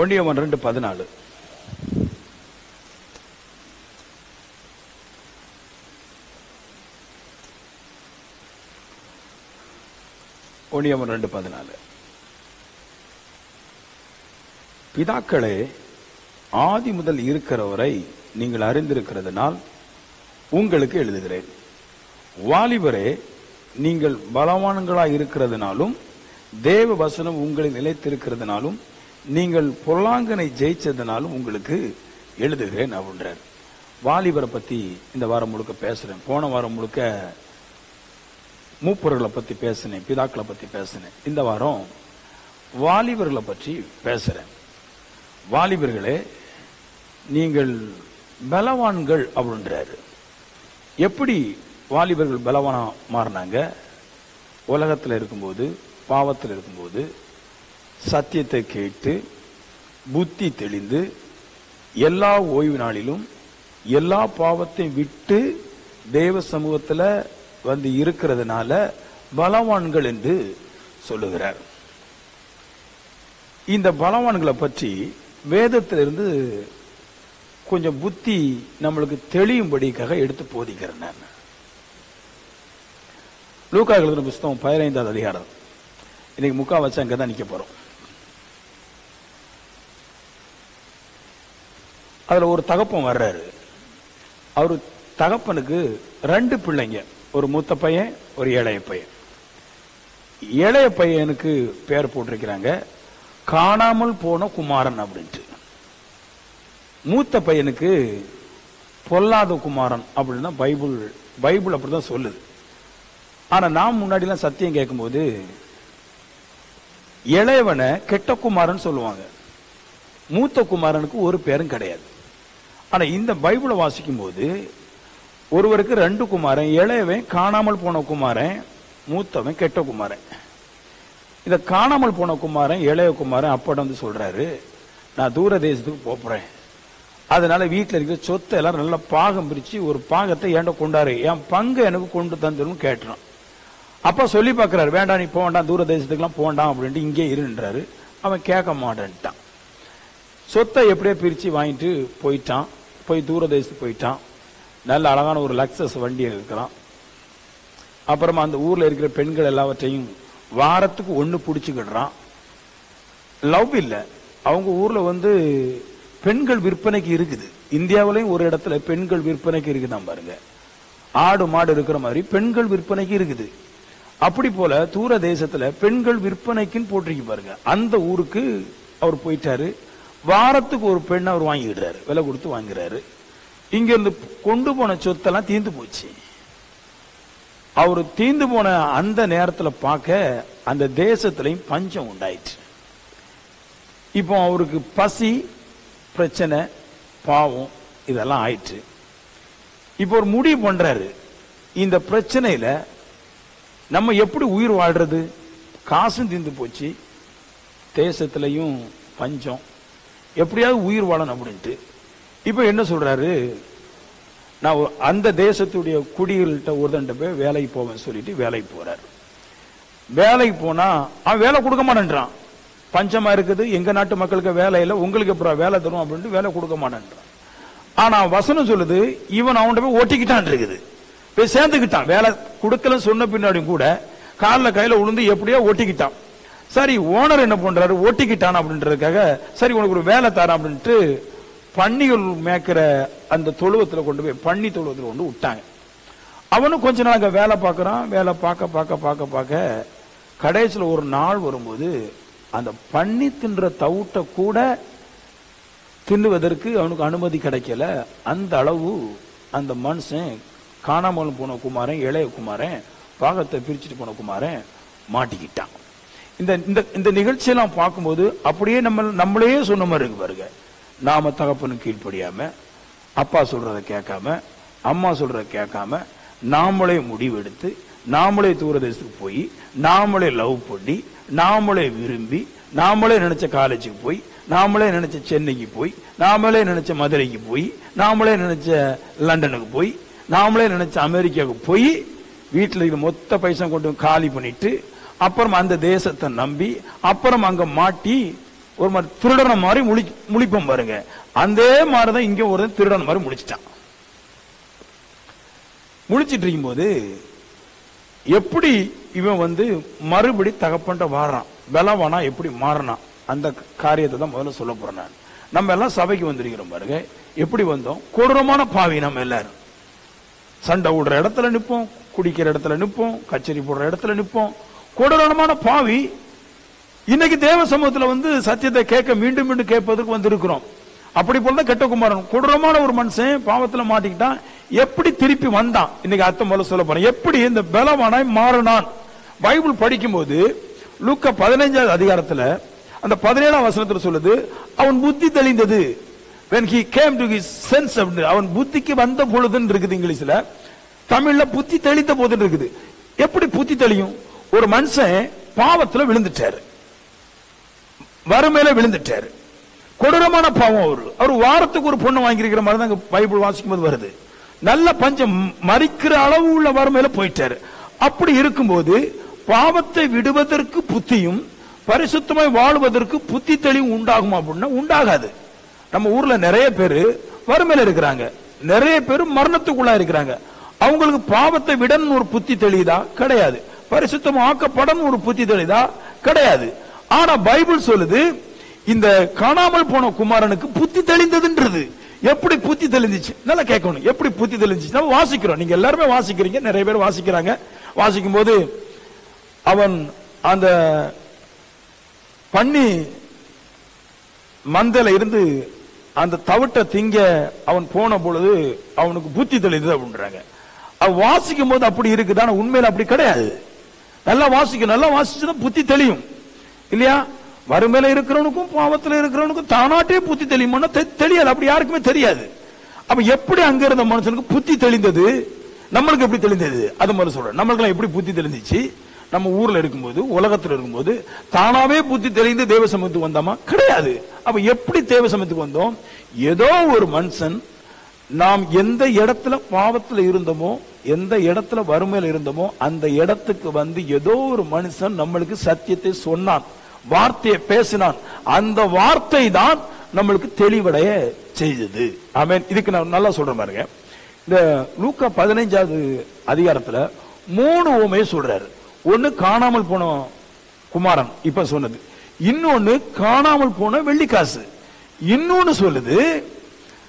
ஒன்றியவன் 2:14. ஒன்றியவன் 2:14. பிதாக்களே, ஆதி முதல் இருக்கிறவரை நீங்கள் அறிந்திருக்கிறதுனால் உங்களுக்கு எழுதுகிறேன். வாலிபரே, நீங்கள் பலவான்களாய் இருக்கிறதுனாலும் தேவ வசனம் உங்களில் நிலைத்திருக்கிறதுனாலும் நீங்கள் பொல்லாங்கனை ஜெயிச்சதுனாலும் உங்களுக்கு எழுதுகிறேன் அப்படின்றார். வாலிபரை பத்தி இந்த வாரம் முழுக்க பேசுறேன். போன வாரம் முழுக்க மூப்பர்களை பத்தி பேசினேன், பிதாக்களை பத்தி பேசினேன். இந்த வாரம் வாலிபர்களை பற்றி பேசுறேன். வாலிபர்களே, நீங்கள் பலவான்கள் அப்படின்றாரு. எப்படி வாலிபர்கள் பலவானா மாறினாங்க? உலகத்தில் இருக்கும்போது, பாவத்தில் இருக்கும்போது சத்தியத்தை கேட்டு புத்தி தெளிந்து எல்லா ஓய்வு நாளிலும் எல்லா பாவத்தையும் விட்டு தேவ சமூகத்தில் வந்து இருக்கிறதுனால பலவான்கள் என்று சொல்லுகிறார். இந்த பலவான்களை பற்றி வேதத்திலிருந்து கொஞ்சம் புத்தி நம்மளுக்கு தெளியும்படிக்காக எடுத்து போதிக்கிறேன். நான் லூக்கா எழுதின புத்தகம் 15வது அதிகாரம். இன்னைக்கு முக்கா வச்சு அங்கதான் நிக்க போறோம். அதுல ஒரு தகப்பன் வர்றாரு. அவரு தகப்பனுக்கு 2 பிள்ளைங்க, ஒரு மூத்த பையன், ஒரு இளைய பையன். இளைய பையனுக்கு பேர் போட்டிருக்கிறாங்க காணாமல் போன குமாரன் அப்படின்ட்டு. மூத்த பையனுக்கு பொல்லாத குமாரன் அப்படின்னு தான் பைபிள் அப்படிதான் சொல்லுது. ஆனா நான் முன்னாடிலாம் சத்தியம் கேட்கும்போது இளையவனை கெட்ட குமாரன் சொல்லுவாங்க. மூத்த குமாரனுக்கு ஒரு பேரும் கிடையாது. ஆனா இந்த பைபிளை வாசிக்கும் போது ஒருவருக்கு 2 குமாரன், இளையவன் காணாமல் போன குமாரன், மூத்தவன் கெட்ட குமாரன். இந்த காணாமல் போன குமாரன் இளைய குமாரன் அப்பட வந்து சொல்றாரு, நான் தூர தேசத்துக்கு போறேன், அதனால வீட்டில் இருக்கிற சொத்தை எல்லாம் நல்லா பாகம் பிரிச்சு ஒரு பாகத்தை ஏண்ட கொண்டாரு, என் பங்கு எனக்கு கொண்டு தந்துடும் கேட்டான். அப்பா சொல்லி பார்க்கிறாரு, வேண்டாம் நீ போண்டாம், தூர தேசத்துக்குலாம் போண்டாம் அப்படின்ட்டு இங்கே இருன்றாரு. அவன் கேட்க மாட்டேன்ட்டான். சொத்தை எப்படியே பிரிச்சு வாங்கிட்டு போயிட்டான். போய் தூர தேசத்துக்கு போயிட்டான். நல்ல அழகான ஒரு லக்ஸஸ் வண்டியை இருக்கிறான். அப்புறமா அந்த ஊர்ல இருக்கிற பெண்கள் எல்லாவற்றையும் வாரத்துக்கு 1 பிடிச்சுக்கிடுறான். லவ் இல்லை, அவங்க ஊர்ல வந்து பெண்கள் விற்பனைக்கு இருக்குது. இந்தியாவிலையும் ஒரு இடத்துல பெண்கள் விற்பனைக்கு இருக்குதான் பாருங்க. ஆடு மாடு இருக்கிற மாதிரி பெண்கள் விற்பனைக்கு இருக்குது. அப்படி போல தூர தேசத்துல பெண்கள் விற்பனைக்குன்னு போட்டிருக்கு பாருங்க. அந்த ஊருக்கு அவர் போயிட்டாரு. வாரத்துக்கு ஒரு பெண் அவர் வாங்கிடுறாரு, விலை கொடுத்து வாங்குறாரு. இங்க இருந்து கொண்டு போன சொத்தெல்லாம் தீர்ந்து போச்சு. அவரு தீர்ந்து போன அந்த நேரத்தில் பார்க்க அந்த தேசத்திலையும் பஞ்சம் உண்டாயிற்று. இப்போ அவருக்கு பசி, பிரச்சனை, பாவம் இதெல்லாம் ஆயிற்று. இப்போ ஒரு முடிவு பண்றாரு, இந்த பிரச்சனையில நம்ம எப்படி உயிர் வாழ்றது? காசும் தீர்ந்து போச்சு, தேசத்திலையும் பஞ்சம், எப்படியாவது உயிர் வாழணும் அப்படின்ட்டு இப்ப என்ன சொல்றாரு, நான் அந்த தேசத்துடைய குடிகள்கிட்ட ஒருத்தன்ட்ட போய் வேலைக்கு போவேன் சொல்லிட்டு வேலைக்கு போறாரு. வேலைக்கு போனா அவன் வேலை கொடுக்க மாட்டேன்றான். பஞ்சமா இருக்குது, எங்க நாட்டு மக்களுக்கு வேலை இல்லை, உங்களுக்கு அப்புறம் வேலை தரும் அப்படின்ட்டு வேலை கொடுக்க மாட்டேன்றான். ஆனா வசனம் சொல்லுது, இவன் அவன்கிட்ட போய் ஒட்டிக்கிட்டான் இருக்குது, போய் சேர்ந்துக்கிட்டான். வேலை கொடுக்கல சொன்ன பின்னாடியும் கூட காலில் கையில உளுந்து எப்படியோ ஒட்டிக்கிட்டான். சரி, ஓனர் என்ன பண்றாரு, ஒட்டிக்கிட்டான் அப்படின்றதுக்காக சரி உனக்கு ஒரு வேலை தரேன் அப்படின்ட்டு பன்னிகள் மேய்க்கிற அந்த தொழுவத்துல கொண்டு போய் பன்னி தொழுவத்துல கொண்டு விட்டாங்க. அவனும் கொஞ்ச நாள் அங்க வேலை பார்க்கறான். வேலை பார்க்க பார்க்க பார்க்க பார்க்க கடைசியில் ஒரு நாள் வரும்போது அந்த பன்னி தின்ற தவுட்ட கூட தின்னுவதற்கு அவனுக்கு அனுமதி கிடைக்கல. அந்த அளவு அந்த மனுஷன் காணாமல் போன குமாரன், இளைய குமாரன், பாகத்தை பிரிச்சுட்டு போன குமாரன் மாட்டிக்கிட்டான். இந்த நிகழ்ச்சியெல்லாம் பார்க்கும்போது அப்படியே நம்மளே சொன்ன மாதிரி இருக்கு பாருங்க. நாம தகப்பனுக்கு கீழ்ப்படியாம, அப்பா சொல்றதை கேட்காம, அம்மா சொல்றதை கேட்காம, நாமளே முடிவெடுத்து, நாமளே தூரதேசத்துக்கு போய், நாமளே லவ் பண்ணி, நாமளே விரும்பி, நாமளே நினைச்ச காலேஜுக்கு போய், நாமளே நினைச்ச சென்னைக்கு போய், நாமளே நினைச்ச மதுரைக்கு போய், நாமளே நினைச்ச லண்டனுக்கு போய், நாமளே நினைச்ச அமெரிக்காவுக்கு போய், வீட்டில் இருக்கிற மொத்த பைசா கொண்டு காலி பண்ணிட்டு, அப்புறம் அந்த தேசத்தை நம்பி, அப்புறம் அங்க மாட்டி ஒரு மாதிரி திருடன மாதிரி முழிப்போம் பாருங்க. அதே மாதிரிதான் இங்க ஒரு திருடன் மாதிரி முழிச்சிட்டான். முழிச்சிட்டு இருக்கும் போது எப்படி இவன் மறுபடி தகப்பன்ட்ட வாரான், பலவானா எப்படி மாறினான், அந்த காரியத்தை தான் முதல்ல சொல்ல போறேன் நான். நம்ம எல்லாம் சபைக்கு வந்திருக்கிறோம் பாருங்க. எப்படி வந்தோம்? கொடூரமான பாவி. நம்ம எல்லாரும் சண்டை விடுற இடத்துல நிற்போம், குடிக்கிற இடத்துல நிற்போம், கச்சேரி போடுற இடத்துல நிற்போம். கொடூரமான பாவி. இன்னைக்கு தேவ சமூகத்துல சத்தியத்தை கேட்க மீண்டும் மீண்டும் கேட்பதற்கு வந்திருக்கிறோம். அப்படி போலதான் கெட்ட குமாரன் கொடூரமான ஒரு மனுஷன் பாவத்துல மாட்டிக்கிட்டான். எப்படி திருப்பி வந்தான் இன்னைக்கு அர்த்தம் முதல்ல சொல்ல போறேன். எப்படி இந்த பலவானாய் மாறினான்? பைபிள் படிக்கும் போது லூக்கா 15வது அதிகாரத்துல அந்த 17ஆம் வசனத்துல சொல்லுது, அவன் புத்தி தெளிந்தது. when he came to his sense, அவன் புத்திக்கு வந்த பொழுதுன்னு இருக்குது இங்கிலீஷ்ல. தமிழ்ல புத்தி தெளிந்த போதுன்னு இருக்குது. எப்படி புத்தி தெளியும்? ஒரு மனுஷன் பாவத்துல விழுந்துட்டாரு, வறுமையில விழுந்துட்டாரு, கொடூரமான பாவம். அவர் வாரத்துக்கு ஒரு பொண்ணு வாங்கியிருக்கிற மாதிரி தான் பைபிள் வாசிக்கும் போது வருது. நல்ல பஞ்சம், மறிக்கிற அளவு உள்ள வறுமையில போயிட்டாரு. அப்படி இருக்கும்போது பாவத்தை விடுவதற்கு புத்தியும் பரிசுத்தமாய் வாழ்வதற்கு புத்தி தெளிவும் உண்டாகுமா அப்படின்னா உண்டாகாது. நம்ம ஊர்ல நிறைய பேரு வறுமையில இருக்கிறாங்க, நிறைய பேர் மரணத்துக்குள்ளா இருக்கிறாங்க. அவங்களுக்கு பாவத்தை விடன்னு ஒரு புத்தி தெளிதா? கிடையாது. பரிசுத்தம் ஆக்கப்படன்னு ஒரு புத்தி தெளிதா? கிடையாது. ஆனா பைபிள் சொல்லுது, இந்த காணாமல் போன குமாரனுக்கு புத்தி தெளிந்ததுன்றது. எப்படி புத்தி தெளிஞ்சிச்சு? நல்லா கேட்கணும். எப்படி புத்தி தெளிஞ்சிச்சு? நம்ம வாசிக்கிறோம், நீங்க எல்லாருமே வாசிக்கிறீங்க, நிறைய பேர் வாசிக்கிறாங்க. வாசிக்கும் போது அவன் அந்த பண்ணி மந்தல இருந்து அந்த தவிட்ட திங்க அவன் போன பொழுது அவனுக்கு புத்தி தெளிந்தது அப்படின்றாங்க. அவன் வாசிக்கும் போது அப்படி இருக்குதான? உண்மையில அப்படி கிடையாது. நல்லா வாசிக்கணும். நல்லா வாசிச்சுதான் புத்தி தெளியும் இல்லையா? வறுமையில இருக்கிறவனுக்கும் பாவத்தில் இருக்கிறவனுக்கும் தானாட்டே புத்தி தெளியும்னா தெரியாது. அப்படி யாருக்குமே தெரியாது. அப்ப எப்படி அங்க இருந்த மனுஷனுக்கு புத்தி தெளிந்தது, நம்மளுக்கு எப்படி தெளிந்தது? அது மாதிரி சொல்றேன். நம்மளுக்கு எப்படி புத்தி தெளிந்துச்சு? நம்ம ஊர்ல இருக்கும்போது, உலகத்தில் இருக்கும்போது தானாவே புத்தி தெளிந்து தேவ சமூகத்துக்கு வந்தோமா? கிடையாது. அப்ப எப்படி தேவ சமூகத்துக்கு வந்தோம்? ஏதோ ஒரு மனுஷன், நாம் எந்த இடத்துல பாவத்துல இருந்தோமோ, எந்த இடத்துல வறுமையில இருந்தோமோ, அந்த இடத்துக்கு ஏதோ ஒரு மனுஷன் நம்மளுக்கு சத்தியத்தை சொன்னான், வார்த்தையை பேசினான். அந்த வார்த்தை தான் நம்மளுக்கு தெளிவடைய செய்தது. ஆமென். இதுக்கு நான் நல்லா சொல்றேன் பாருங்க. இந்த லூக்கா 15வது அதிகாரத்துல 3 உவமையை சொல்றாரு. ஒன்னு காணாமல் போன குமாரன் இப்ப சொன்னது, இன்னொன்னு காணாமல் போன வெள்ளிக்காசு, இன்னொன்னு சொல்லுது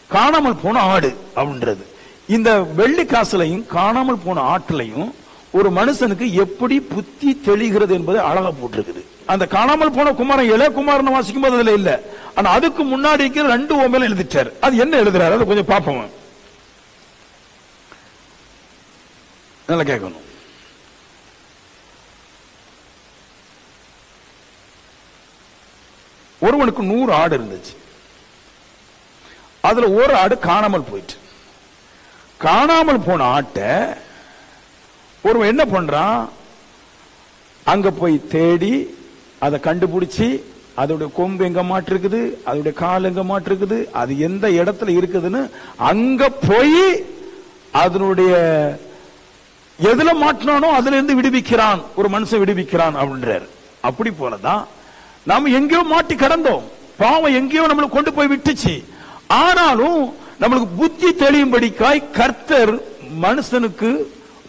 காணாமல் போன ஆடு அப்படின்றது. இந்த வெள்ளிக்காசுலையும் காணாமல் போன ஆட்டுலையும் ஒரு மனுஷனுக்கு எப்படி புத்தி தெளிகிறது என்பது அழகா போட்டிருக்குது. அந்த காணாமல் போன குமாரன் இளைய குமாரன் வாசிக்கும் போது அதுல இல்ல, ஆனா அதுக்கு முன்னாடி 2 உவமையில எழுதிட்டார். அது என்ன எழுதுறாரு அதை கொஞ்சம் பார்ப்போம். நல்லா கேட்கணும். ஒருவனுக்கு 100 ஆடு இருந்துச்சு. அதுல ஒரு ஆடு காணாமல் போயிட்டு. காணாமல் போன ஆட்டை ஒருவன் என்ன பண்றான், அங்க போய் தேடி அதை கண்டுபிடிச்சி அதோட கொம்பு எங்க மாட்டிருக்குது, அதோட கால் எங்க மாட்டிருக்குது, அது எந்த இடத்துல இருக்குதுன்னு அங்க போய் அதனுடைய எதுல மாட்டினானோ அதுல இருந்து விடுவிக்கிறான். ஒரு மனுஷன் விடுவிக்கிறான் அப்படின்றார். அப்படி போலதான் நாம எங்கேயோ மாட்டி கடந்தோம், பாவம் எங்கேயோ நம்மளை கொண்டு போய் விட்டுச்சு. ஆனாலும் நம்மளுக்கு புத்தி தெளியும்படிக்காய் கர்த்தர் மனுஷனுக்கு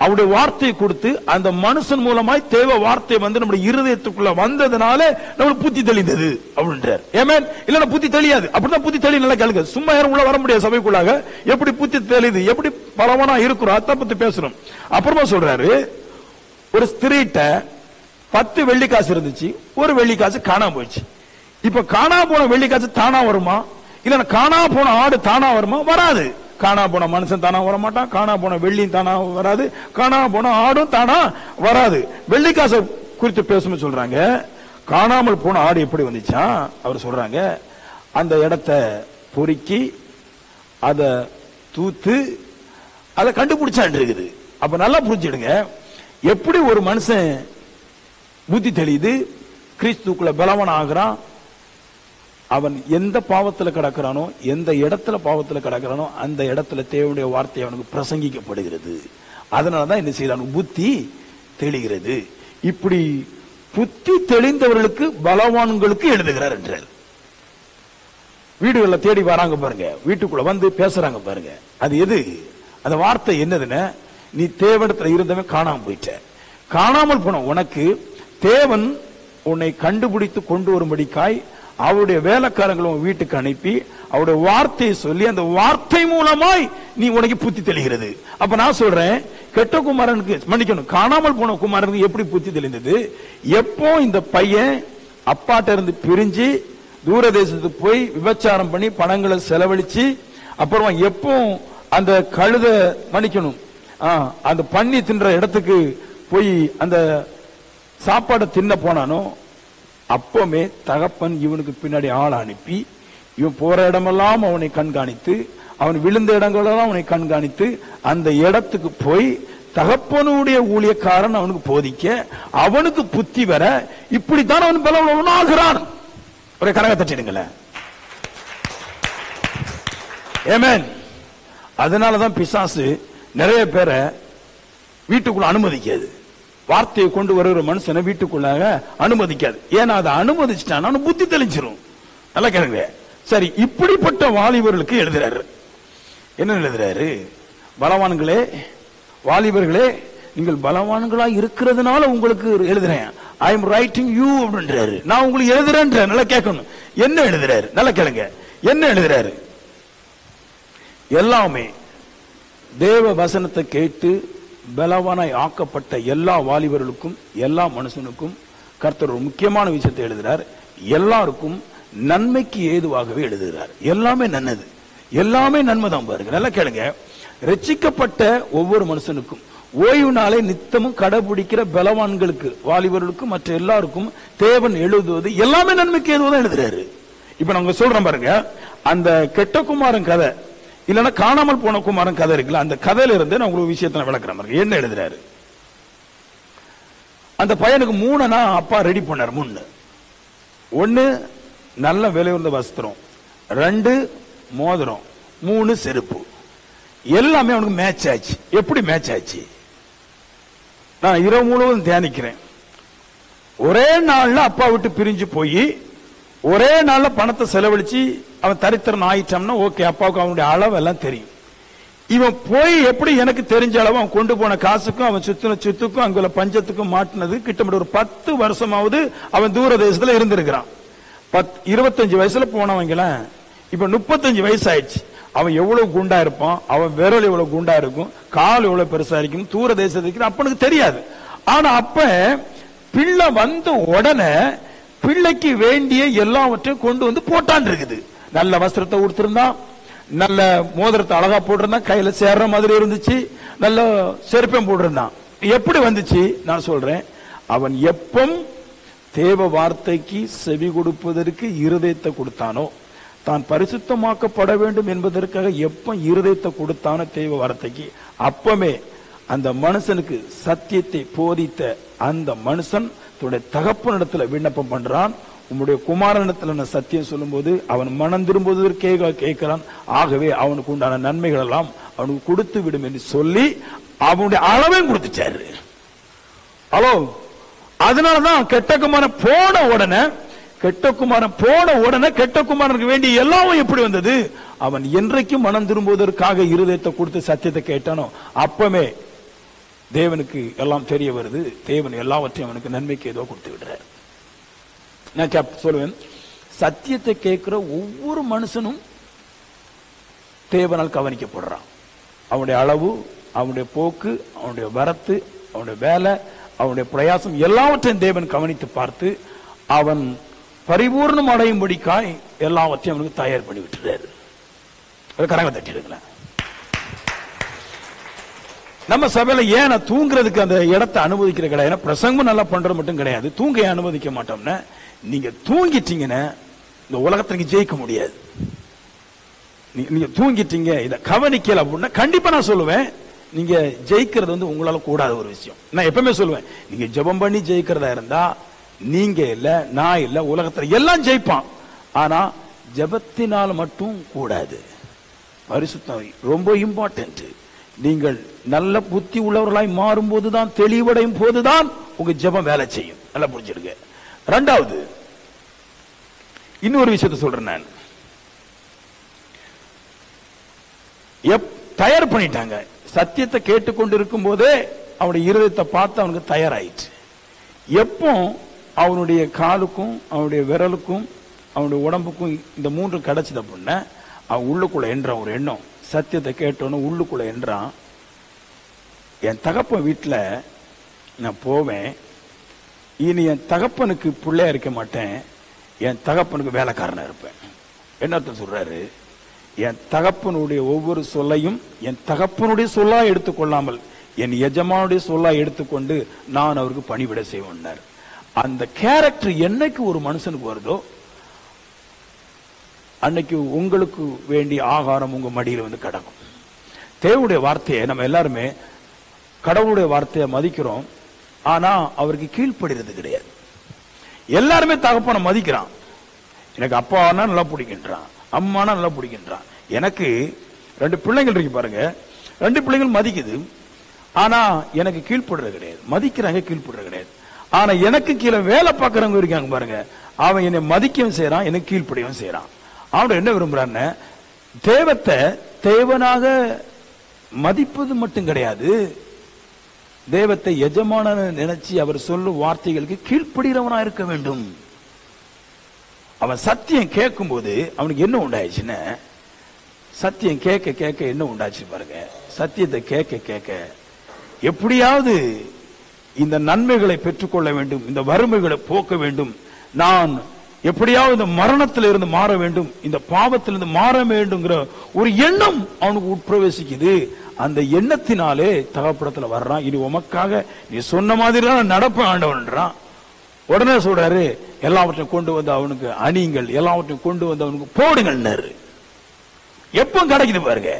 அவருடைய வார்த்தையை கொடுத்து, அந்த மனுஷன் மூலமாய் தேவ வார்த்தை நம்முடைய இருதயத்துக்குள்ள வந்ததுனால நம்மளுக்கு புத்தி தெளிந்தது அப்படின்றார். ஏமேன். இல்லன்னா புத்தி தெளியாது. அப்படிதான் புத்தி தெளிய நல்லா கேளுங்க. சும்மா யாரும் உள்ள வர முடியாது சபைக்குள்ளாக. எப்படி புத்தி தெளியுது, எப்படி பலவனா இருக்கிறோம், அதை பத்தி பேசணும். அப்புறமா சொல்றாரு, ஒரு ஸ்திரீட்ட 10 வெள்ளிக்காசு இருந்துச்சு, ஒரு வெள்ளிக்காசு காணாம போயிடுச்சு. இப்ப காணா போன வெள்ளிக்காசு தானா வருமா? இல்ல காணா போன ஆடு தானா வருமா? வராது. காணா போன மனுஷன் தானா வர மாட்டான், காணா போன வெள்ளியும் தானா வராது, காணா போன ஆடும் தானா வராது. வெள்ளிக்காசை குறித்து பேசணும் சொல்றாங்க. காணாமல் போன ஆடு எப்படி வந்துச்சா? அவர் சொல்றாங்க, அந்த இடத்த பொறுக்கி அதை தூத்து அதை கண்டுபிடிச்சான் இருக்குது. அப்ப நல்லா புரிஞ்சிடுங்க, எப்படி ஒரு மனுஷன் புத்தி தெளியுது, கிறிஸ்துக்குள்ள பலவன் ஆகிறான். அவன் எந்த பாவத்தில் கிடக்கிறானோ, எந்த இடத்துல பாவத்தில் கிடக்கிறானோ, அந்த இடத்துல தேவனுடைய வார்த்தை அவனுக்கு பிரசங்கிக்கப்படுகிறது. அதனாலதான் என்ன செய்யறான், புத்தி தெளிகிறது. இப்படி புத்தி தெளிந்தவர்களுக்கு பலவான்களுக்கு எழுதுகிறார் என்றார். வீடுகளில் தேடி வராங்க பாருங்க, வீட்டுக்குள்ள வந்து பேசுறாங்க பாருங்க. அது எது? அந்த வார்த்தை என்னதுன்னு, நீ தேவனிடத்துல இருந்தவன் காணாம போயிட்ட. காணாமல் போன உனக்கு தேவன் உன்னை கண்டுபிடித்து கொண்டு வரும்படிக்காய் அவருடைய வேலைக்காரங்களும் வீட்டுக்கு அனுப்பி அவருடைய வார்த்தையை சொல்லி அந்த வார்த்தை மூலமாய் நீ உனக்கு புத்தி தெளிகிறது. அப்ப நான் சொல்றேன், கெட்ட குமாரனுக்கு மன்னிக்கணும், காணாமல் போன குமாரனுக்கு எப்படி புத்தி தெளிந்தது? எப்போ இந்த பையன் அப்பாட்ட இருந்து பிரிஞ்சு தூர தேசத்துக்கு போய் விபச்சாரம் பண்ணி பணங்களை செலவழிச்சு அப்புறமா எப்போ அந்த கழுத மன்னிக்கணும் அந்த பண்ணி தின்ற இடத்துக்கு போய் அந்த சாப்பாடை தின்ன போனானோ அப்பமே தகப்பன் இவனுக்கு பின்னாடி ஆள் அனுப்பி இவன் போற இடமெல்லாம் அவனை கண்காணித்து, அவன் விழுந்த இடங்களெல்லாம் அவனை கண்காணித்து அந்த இடத்துக்கு போய் தகப்பனுடைய ஊழியக்காரன் அவனுக்கு போதிக்க அவனுக்கு புத்தி வர இப்படித்தான் அவன் பலவனாகிறான். ஒரு கரக தட்டிடுங்களேன். ஆமென். அதனாலதான் பிசாசு நிறைய பேரை வீட்டுக்குள்ள அனுமதிக்காது. வார்த்தையை கொண்டு வருகிற மனுஷனை வீட்டுக்குள்ளாக அனுமதிக்காது. ஏன்னா அதை அனுமதிச்சுட்டான் புத்தி தெளிச்சிரும். நல்லா கேளுங்க. சரி, இப்படிப்பட்ட வாலிபர்களுக்கு எழுதுறாரு. என்ன எழுதுறாரு? பலவான்களே, வாலிபர்களே, நீங்கள் பலவான்களா இருக்கிறதுனால உங்களுக்கு எழுதுறேன். ஐ எம் ரைட்டிங் யூ அப்படின்றாரு. நான் உங்களுக்கு எழுதுறேன். நல்லா கேட்கணும். என்ன எழுதுறாரு? நல்லா கேளுங்க. என்ன எழுதுறாரு? எல்லாமே தேவ வசனத்தை கேட்டு பலவானாய் ஆக்கப்பட்ட எல்லா வாலிபர்களுக்கும் எல்லா மனுஷனுக்கும் கர்த்தர் ஒரு முக்கியமான விஷயத்தை எழுதுறார். எல்லாருக்கும் நன்மைக்கு ஏதுவாகவே எழுதுகிறார். எல்லாமே நன்னது, எல்லாமே நன்மைதான். பாருங்க, நல்லா கேளுங்க. ரட்சிக்கப்பட்ட ஒவ்வொரு மனுஷனுக்கும் ஓய்வு நாளை நித்தமும் கடைபிடிக்கிற பலவான்களுக்கு, வாலிபர்களுக்கும் மற்ற எல்லாருக்கும் தேவன் எழுதுவது எல்லாமே நன்மைக்கு ஏதுவாதான் எழுதுறாரு. இப்ப நாங்க சொல்றோம் பாருங்க, அந்த கெட்ட குமாரன் கதை இல்லைன்னா காணாமல் போன குமாரன் கதை இருக்குல்ல, அந்த கதையில இருந்து நான் உங்களுக்கு விஷயத்தை விளக்குறேன் பாருங்க. என்ன எழுதுறாரு? அந்த பையனுக்கு 3 அப்பா ரெடி பண்ணார். 1 நல்ல விலை உயர்ந்த வஸ்திரம், 2 மோதிரம், 3 செருப்பு. எல்லாமே அவனுக்கு மேட்ச் ஆச்சு. எப்படி மேட்ச் ஆச்சு? நான் இரவு முழுவதும் தியானிக்கிறேன். ஒரே நாள்ல அப்பா விட்டு பிரிஞ்சு போய் ஒரே நாள்ல பணத்தை செலவழிச்சு அவன் தரித்திரன் ஆயிட்டான்னா ஓகே, அப்பாவுக்கு அவனுடைய அளவு எல்லாம் தெரியும். இவன் போய் எப்படி எனக்கு தெரிஞ்ச அளவு அவன் கொண்டு போன காசுக்கும் அவன் சுத்தின சுத்துக்கும் அங்குள்ள பஞ்சத்துக்கும் மாட்டினது கிட்டத்தட்ட ஒரு 10 வருஷமாவது அவன் தூர தேசத்துல இருந்திருக்கிறான். 25 வயசுல போனவங்கள இப்ப 35 வயசு ஆயிடுச்சு. அவன் எவ்வளவு குண்டா இருப்பான், அவன் விரல் எவ்வளவு குண்டா இருக்கும், கால் எவ்வளவு பெருசா இருக்கும், தூர தேசத்துக்கு அப்பனுக்கு தெரியாது. ஆனா அப்ப பிள்ளை வந்த உடனே பிள்ளைக்கு வேண்டிய எல்லாவற்றையும் கொண்டு வந்து போட்டான் இருக்குது. நல்ல வஸ்திரத்தை கொடுத்திருந்தான், நல்ல மோதிரத்தை அழகா போட்டிருந்தான், கையில சேர்ற மாதிரி இருந்துச்சு, நல்ல செருப்பம் போட்டிருந்தான். எப்படி வந்துச்சு? நான் சொல்றேன், அவன் எப்பம் தேவ வார்த்தைக்கு செவி கொடுப்பதற்கு இருதயத்தை கொடுத்தானோ, தான் பரிசுத்தமாக்கப்பட வேண்டும் என்பதற்காக எப்ப இருதயத்தை கொடுத்தானோ தேவ வார்த்தைக்கு, அப்பமே அந்த மனுஷனுக்கு சத்தியத்தை போதித்த அந்த மனுஷன் தன்னுடைய தகப்பனிடத்துல விண்ணப்பம் பண்றான். உம்முடைய குமாரனிடத்துல நான் சத்தியம் சொல்லும் போது அவன் மனம் திரும்புவதற்கே கேட்கிறான். ஆகவே அவனுக்கு உண்டான நன்மைகள் எல்லாம் அவனுக்கு கொடுத்து விடும் என்று சொல்லி அவனுடைய அளவையும் கொடுத்துட்டாரு. ஹலோ, அதனாலதான் கெட்ட குமாரன் போன உடனே கெட்ட குமாரனுக்கு வேண்டிய எல்லாவும் எப்படி வந்தது? அவன் என்றைக்கும் மனம் திரும்புவதற்காக இருதயத்தை கொடுத்து சத்தியத்தை கேட்டானோ அப்பமே தேவனுக்கு எல்லாம் தெரிய வருது. தேவன் எல்லாவற்றையும் அவனுக்கு நன்மைக்கு ஏதோ கொடுத்து விடுறார். நான் சொல்லுவேன், சத்தியத்தை கேட்கிற ஒவ்வொரு மனுஷனும் தேவனால் கவனிக்கப்படுறான். அவனுடைய அளவு, அவனுடைய போக்கு, அவனுடைய வரத்து, அவனுடைய வேலை, அவனுடைய பிரயாசம் எல்லாவற்றையும் தேவன் கவனித்து பார்த்து அவன் பரிபூர்ணம் அடையும்படிக்காய் எல்லாவற்றையும் அவனுக்கு தயார் பண்ணி விட்டுறாரு. கரங்களை தட்டிடுங்களேன். நம்ம சபையில ஏன் தூங்குறதுக்கு அந்த இடத்தை அனுமதிக்கிற கிடையாது, பிரசங்கம் நல்லா பண்றது மட்டும் கிடையாது, தூங்க அனுமதிக்க மாட்டோம்னா, நீங்க தூங்கிட்டீங்கன்னா இந்த உலகத்துக்கு ஜெயிக்க முடியாது. நீங்க தூங்கிட்டீங்க, இதை கவனிக்கல அப்படின்னா கண்டிப்பா நான் சொல்லுவேன், நீங்க ஜெயிக்கிறது வந்து உங்களால கூடாத ஒரு விஷயம். நான் எப்பவுமே சொல்லுவேன், நீங்க ஜெபம் பண்ணி ஜெயிக்கிறதா இருந்தா நீங்க இல்ல, நான் இல்ல, உலகத்துல எல்லாம் ஜெயிப்பான். ஆனா ஜெபத்தினால் மட்டும் கூடாது. பரிசுத்தம் ரொம்ப இம்பார்ட்டன்ட். நீங்கள் நல்ல புத்தி உள்ளவர்களாய் மாறும் போதுதான், தெளிவடையும் போதுதான் உங்க ஜெபம் வேலை செய்யும். நல்லா புரிஞ்சிடுங்க. 2வது இன்னொரு விஷயத்தை சொல்றேன் நான். தயார் பண்ணிட்டாங்க. சத்தியத்தை கேட்டுக்கொண்டு இருக்கும் போதே அவனுடைய இருதயத்தை பார்த்து அவனுக்கு தயாராயிடுச்சு. எப்போ அவனுடைய காலுக்கும் அவனுடைய விரலுக்கும் அவனுடைய உடம்புக்கும் இந்த 3 கிடைச்சது அப்படின்னா அவன் உள்ளுக்குள்ள என்றான் ஒரு எண்ணம். சத்தியத்தை கேட்டோன்னு உள்ளுக்குள்ள என்றான், என் தகப்பன் வீட்டில் நான் போவேன், இனி என் தகப்பனுக்கு பிள்ளையா இருக்க மாட்டேன், என் தகப்பனுக்கு வேலைக்காரனா இருப்பேன். என்ன சொல்றாரு? என் தகப்பனுடைய ஒவ்வொரு சொல்லையும் என் தகப்பனுடைய சொல்லா எடுத்துக்கொள்ளாமல் என் எஜமானுடைய சொல்லா எடுத்துக்கொண்டு நான் அவருக்கு பணிவிட செய்வேன். அந்த கேரக்டர் என்னைக்கு ஒரு மனுஷனுக்கு வருதோ அன்னைக்கு உங்களுக்கு வேண்டிய ஆகாரம் உங்க மடியில் வந்து கிடக்கும். தேவனுடைய வார்த்தையை நம்ம எல்லாருமே கடவுளுடைய வார்த்தையை மதிக்கிறோம், ஆனா அவருக்கு கீழ்ப்படுகிறது கிடையாது. எல்லாருமே தகப்பனை மதிக்கிறான். எனக்கு அப்பானா நல்லா பிடிக்கின்றான், அம்மானா நல்லா பிடிக்கின்றான். எனக்கு 2 பிள்ளைகள் இருக்கு பாருங்க, 2 பிள்ளைகள் மதிக்குது, ஆனா எனக்கு கீழ்ப்படுறது கிடையாது. மதிக்கிறாங்க, கீழ்ப்படுறது கிடையாது. ஆனா எனக்கு கீழே வேலை பார்க்கறவங்க இருக்காங்க பாருங்க, அவன் என்னை மதிக்கவும் செய்யறான், எனக்கு கீழ்ப்படியவும் செய்யறான். அவன் என்ன விரும்புறான்னு, தேவத்தை தேவனாக மதிப்பது மட்டும் கிடையாது, தேவத்தை எஜமான நினைச்சு அவர் சொல்லும் வார்த்தைகளுக்கு கீழ்ப்படுகிறவனா இருக்க வேண்டும். அவன் சத்தியம் கேட்கும் போது அவனுக்கு என்ன உண்டாயிடுச்சுன்னா, சத்தியம் கேட்க கேட்க என்ன உண்டாச்சு பாருங்க, சத்தியத்தை கேட்க கேட்க எப்படியாவது இந்த நன்மைகளை பெற்றுக்கொள்ள வேண்டும், இந்த வறுமைகளை போக்க வேண்டும், நான் எப்படியாவது இந்த மரணத்தில் இருந்து மாற வேண்டும், இந்த பாவத்திலிருந்து மாற வேண்டும்ங்கிற ஒரு எண்ணம் அவனுக்கு உட்பிரவேசிக்குது. அந்த எண்ணத்தினாலே தகப்படத்துல வர்றான். இனி உமக்காக நீ சொன்ன மாதிரி தான் நடப்பேன் ஆண்டவன்றான். உடனே சொல்றாரு, எல்லாவற்றையும் கொண்டு வந்து அவனுக்கு அணியுங்கள், எல்லாவற்றையும் கொண்டு வந்து அவனுக்கு போடுங்கள். எப்ப கிடைக்குது பாருங்க,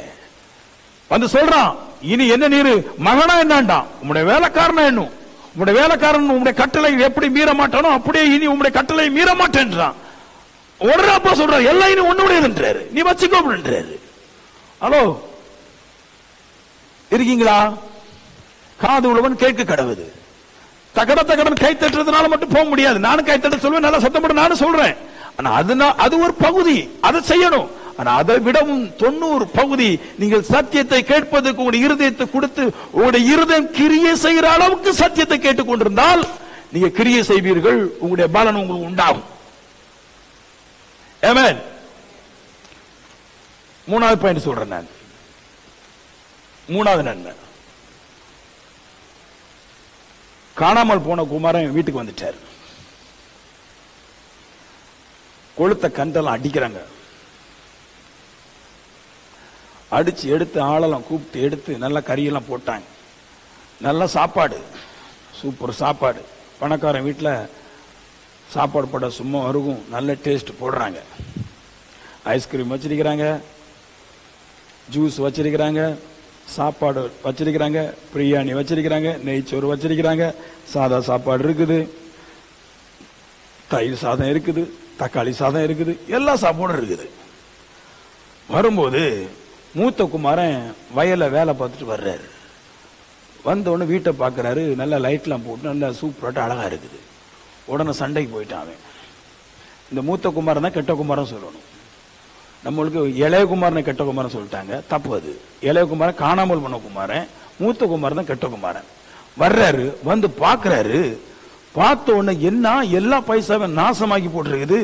வந்து சொல்றான், இனி என்ன நீரு மகனா என்னண்டான், உங்களுடைய வேலைக்காரனா என்னும், உங்களுடைய வேலைக்காரன் உங்களுடைய கட்டளை எப்படி மீற மாட்டானோ அப்படியே இனி உங்களுடைய கட்டளை மீற மாட்டேன்றான். உடனே அப்பா சொல்றாரு, எல்லாம் இனி உன்னுடையதுன்றாரு, நீ வச்சுக்கோ அப்படின்றாரு. ஹலோ, இருக்கீங்களா? காது உள்ளவன் கேட்க கடவுது. தகட தகடன் கை தட்டுறதுனால மட்டும் போக முடியாது. நானும் கை தட்ட சொல்வேன், நல்லா சத்தம் போட்டு நானும் சொல்றேன். ஆனா அது ஒரு பகுதி, அதை செய்யணும். ஆனா அதை விடவும் 90 பகுதி நீங்கள் சத்தியத்தை கேட்பதற்கு உங்களுடைய இருதயத்தை கொடுத்து உங்களுடைய இருதயம் கிரியை செய்கிற அளவுக்கு சத்தியத்தை கேட்டுக் கொண்டிருந்தால் நீங்க கிரியை செய்வீர்கள், உங்களுடைய பலன் உங்களுக்கு உண்டாகும். ஆமென். 3வது பாயிண்ட் சொல்றேன் நான். 3வது நன்மை, காணாமல் போன குமாரன் வீட்டுக்கு வந்துட்டார். கொளுத்த கண்டெல்லாம் அடிக்கிறாங்க, அடிச்சு எடுத்து ஆளெல்லாம் கூப்பிட்டு எடுத்து நல்லா கறியெல்லாம் போட்டாங்க. நல்ல சாப்பாடு, சூப்பர் சாப்பாடு. பணக்காரன் வீட்டில் சாப்பாடு போட சும்மா வருகும், நல்ல டேஸ்ட் போடுறாங்க. ஐஸ்கிரீம் வச்சிருக்கிறாங்க, ஜூஸ் வச்சிருக்கிறாங்க, சாப்பாடு வச்சிருக்கிறாங்க, பிரியாணி வச்சிருக்கிறாங்க, நெய்ச்சோறு வச்சிருக்கிறாங்க, சாதா சாப்பாடு இருக்குது, தயிர் சாதம் இருக்குது, தக்காளி சாதம் இருக்குது, எல்லா சாப்பாடும் இருக்குது. வரும்போது மூத்த குமாரன் வயல்ல வேலை பார்த்துட்டு வர்றாரு. வந்தோடனே வீட்டை பார்க்கறாரு, நல்ல லைட்லாம் போட்டு நல்லா சூப்பராட்டு அழகா இருக்குது. உடனே சண்டைக்கு போயிட்டான். இந்த மூத்த குமாரன் தான் கெட்ட குமாரன் சொல்லணும். நம்மளுக்கு இளைய குமாரனை கெட்ட குமாரன் சொல்லிட்டாங்க, தப்பு அது. இளைய குமாரன் காணாமல் போன குமாரன், மூத்த குமாரன் தான் கெட்ட குமாரன். வர்றாரு, வந்து பார்க்கறாரு. பார்த்த உடனே என்ன எல்லா பைசாவும் நாசமாக்கி போட்டுருக்குது.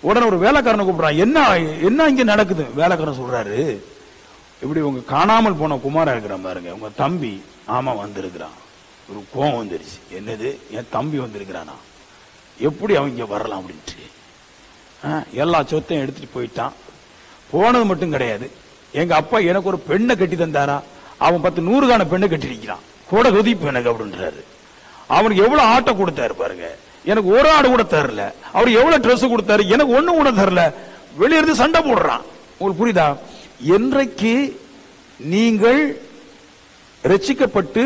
உடனே ஒரு வேலைக்காரனை கூப்பிடுறான், என்ன என்ன இங்க நடக்குது? வேலைக்காரன் சொல்றாரு, இப்படி உங்க காணாமல் போன குமாரன் இருக்கிற பாருங்க, உங்க தம்பி. ஆமா வந்திருக்கிறான். ஒரு கோவம் வந்துருச்சு, என்னது என் தம்பி வந்திருக்கிறானா, எப்படி அவன் இங்க வரலாம் அப்படின்ட்டு எல்லா சொத்தையும் எடுத்துட்டு போயிட்டான். போனது மட்டும் கிடையாது, எங்க அப்பா எனக்கு ஒரு பெண்ணை கட்டி தந்தாரா, அவன் 10 100 பெண்ணை கட்டி இருக்கிறான், கூட கொதிப்பு எனக்கு அப்படின்றாரு. அவனுக்கு எவ்வளவு ஆட்டை கொடுத்தாரு பாருங்க, எனக்கு ஒரு ஆடு கூட தரல. அவர் எவ்வளவு ட்ரெஸ் கொடுத்தாரு, எனக்கு ஒண்ணு கூட தரல. வெளியிருந்து சண்டை போடுறான். உங்களுக்கு புரியுதா? என்றைக்கு நீங்கள் ரட்சிக்கப்பட்டு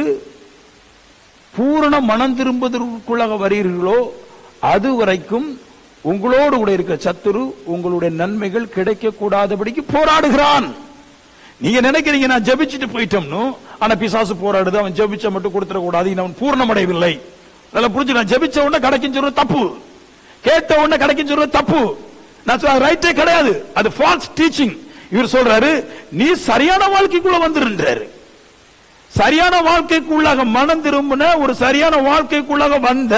பூரண மனம் திரும்புவதற்குள்ளாக வருகிறீர்களோ அது வரைக்கும் உங்களோடு கூட இருக்க சத்துரு உங்களுடைய நன்மைகள் கிடைக்க கூடாதபடிக்கு போராடுகிறான். நீங்க நினைக்கிறீங்க நான் ஜெபிச்சுட்டு போயிட்டோம்னு, ஆனா பிசாசு போராடுது, அவன் ஜெபிச்ச மட்டும் கொடுத்துட கூடாது, அவன் பூர்ணமடையவில்லை. நல்லா புரிஞ்சு, நான் ஜெபிச்ச உடனே கிடைக்கும் சொல்றது தப்பு, கேட்ட உடனே கிடைக்கும் சொல்றது தப்பு. நான் சொல்ல ரைட்டே கிடையாது, அது ஃபால்ஸ் டீச்சிங். இவர் சொல்றாரு, நீ சரியான வாழ்க்கைக்குள்ள வந்துருன்றாரு. சரியான வாழ்க்கைக்குள்ளாக மனம் திரும்பின, ஒரு சரியான வாழ்க்கைக்குள்ளாக வந்த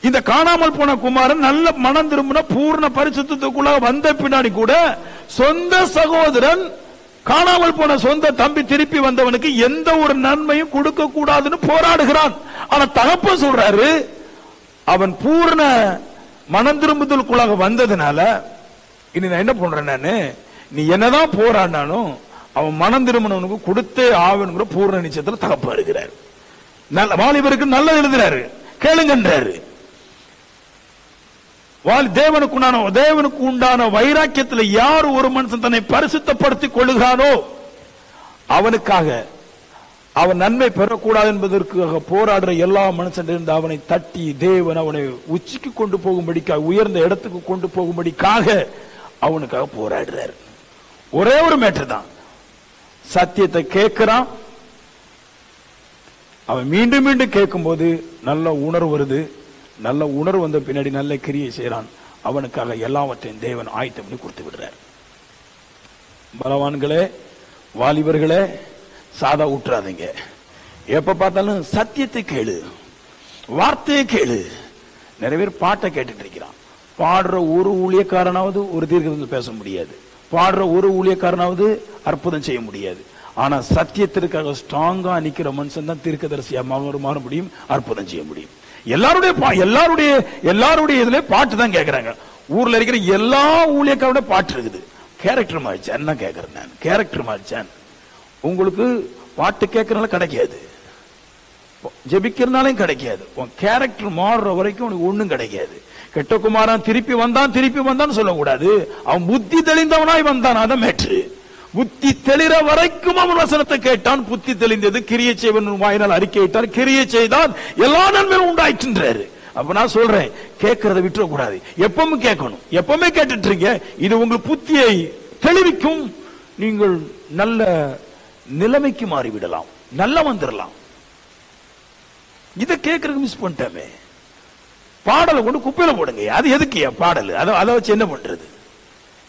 இந்த காணாமல் போன குமாரன் நல்ல மனம் திரும்பின பூர்ண பரிசுத்தத்துக்குள்ளாக வந்த பின்னாடி கூட சொந்த சகோதரன் காணாமல் போன சொந்த தம்பி திருப்பி வந்தவனுக்கு எந்த ஒரு நன்மையும் கொடுக்க கூடாதுன்னு போராடுகிறான். ஆனா தகப்பன் சொல்றாரு, அவன் பூர்ண மனம் திரும்புதலுக்குள்ளாக வந்ததுனால இனி நான் என்ன பண்றேன், நானு நீ என்னதான் போராடினாலும் அவன் மனம் திரும்பினவனுக்கு கொடுத்தே ஆவனுங்கிற பூர்ண நிச்சயத்துல தகப்பா இருக்கிறார். நல்ல வாலிபருக்கு நல்லது எழுதுறாரு, கேளுங்கன்றாரு. தேவனுக்கு உண்டான வைராக்கியத்தில் யார் ஒரு மனுஷன் தன்னை பரிசுத்தப்படுத்திக் கொள்ளுகிறானோ அவனுக்காக அவன் நன்மை பெறக்கூடாது என்பதற்காக போராடுற எல்லா மனுஷன் இருந்து அவனை தட்டி தேவன் அவனை உச்சிக்கு கொண்டு போகும்படிக்காக, உயர்ந்த இடத்துக்கு கொண்டு போகும்படிக்காக அவனுக்காக போராடுறாரு. ஒரே ஒரு மேட்டர் தான், சத்தியத்தை கேட்கிறான். அவன் மீண்டும் மீண்டும் கேட்கும் போது நல்ல உணர்வு வருது. நல்ல உணர்வு வந்த பின்னாடி நல்ல கிரியை செய்யறான். அவனுக்காக எல்லாவற்றையும் தேவன் ஆயத்தம் பண்ணி கொடுத்து விடுறார். பலவான்களே, வாலிபர்களே, சாதா விட்டுறாதீங்க. எப்ப பார்த்தாலும் சத்தியத்தை கேளு, வார்த்தையை கேளு. நிறைய பேர் பாட்டை கேட்டுட்டு இருக்கிறான். பாடுற ஒரு ஊழியக்காரனாவது ஒரு தீர்க்கதரிசி பேச முடியாது, பாடுற ஒரு ஊழியக்காரனாவது அற்புதம் செய்ய முடியாது. ஆனா சத்தியத்திற்காக ஸ்ட்ராங்கா நிக்கிற மனுஷன் தான் தீர்க்கதரிசியா மாற முடியும், அற்புதம் செய்ய முடியும். எல்லாருடைய இதுல பாட்டு தான் கேட்கறாங்க. ஊர்ல இருக்கிற எல்லா ஊழியக்காரோட பாட்டு இருக்குது. கேரக்டர் மாறிச்சான் தான் கேட்கறேன் நான், கேரக்டர் மாறிச்சான். உங்களுக்கு பாட்டு கேட்கறதுனால கிடைக்காது, ஜெபிக்கிறதுனாலும் கிடைக்காது. உன் கேரக்டர் மாறுற வரைக்கும் உனக்கு ஒண்ணும் கிடைக்காது. கெட்ட குமாரன் திருப்பி வந்தான்னு சொல்லக்கூடாது. அவன் புத்தி தெளிந்தவனாய் வந்தான், அதான் மேட்ரு. புத்தி தெளிற வரைக்கும் அவன் வசனத்தை கேட்டான். புத்தி தெளிந்தது, கிரியை செய்வன் வாயினால் அறிக்கையிட்டான், கிரியை செய்தான், எல்லா நன்மையும் உண்டாயிற்றுன்றாரு. அப்ப நான் சொல்றேன், கேட்கறத விட்டுற கூடாது, எப்பவும் கேட்கணும். எப்பவுமே கேட்டுட்டு இருங்க. இது உங்களுக்கு புத்தியை தெளிவிக்கும். நீங்கள் நல்ல நிலைமைக்கு மாறிவிடலாம், நல்ல வந்துடலாம். இதை கேட்கறதுக்கு மிஸ் பண்ணிட்டோமே. பாடலை கொண்டு குப்பையில போடுங்க. அது எதுக்கு பாடல்? அதை வச்சு என்ன பண்றது?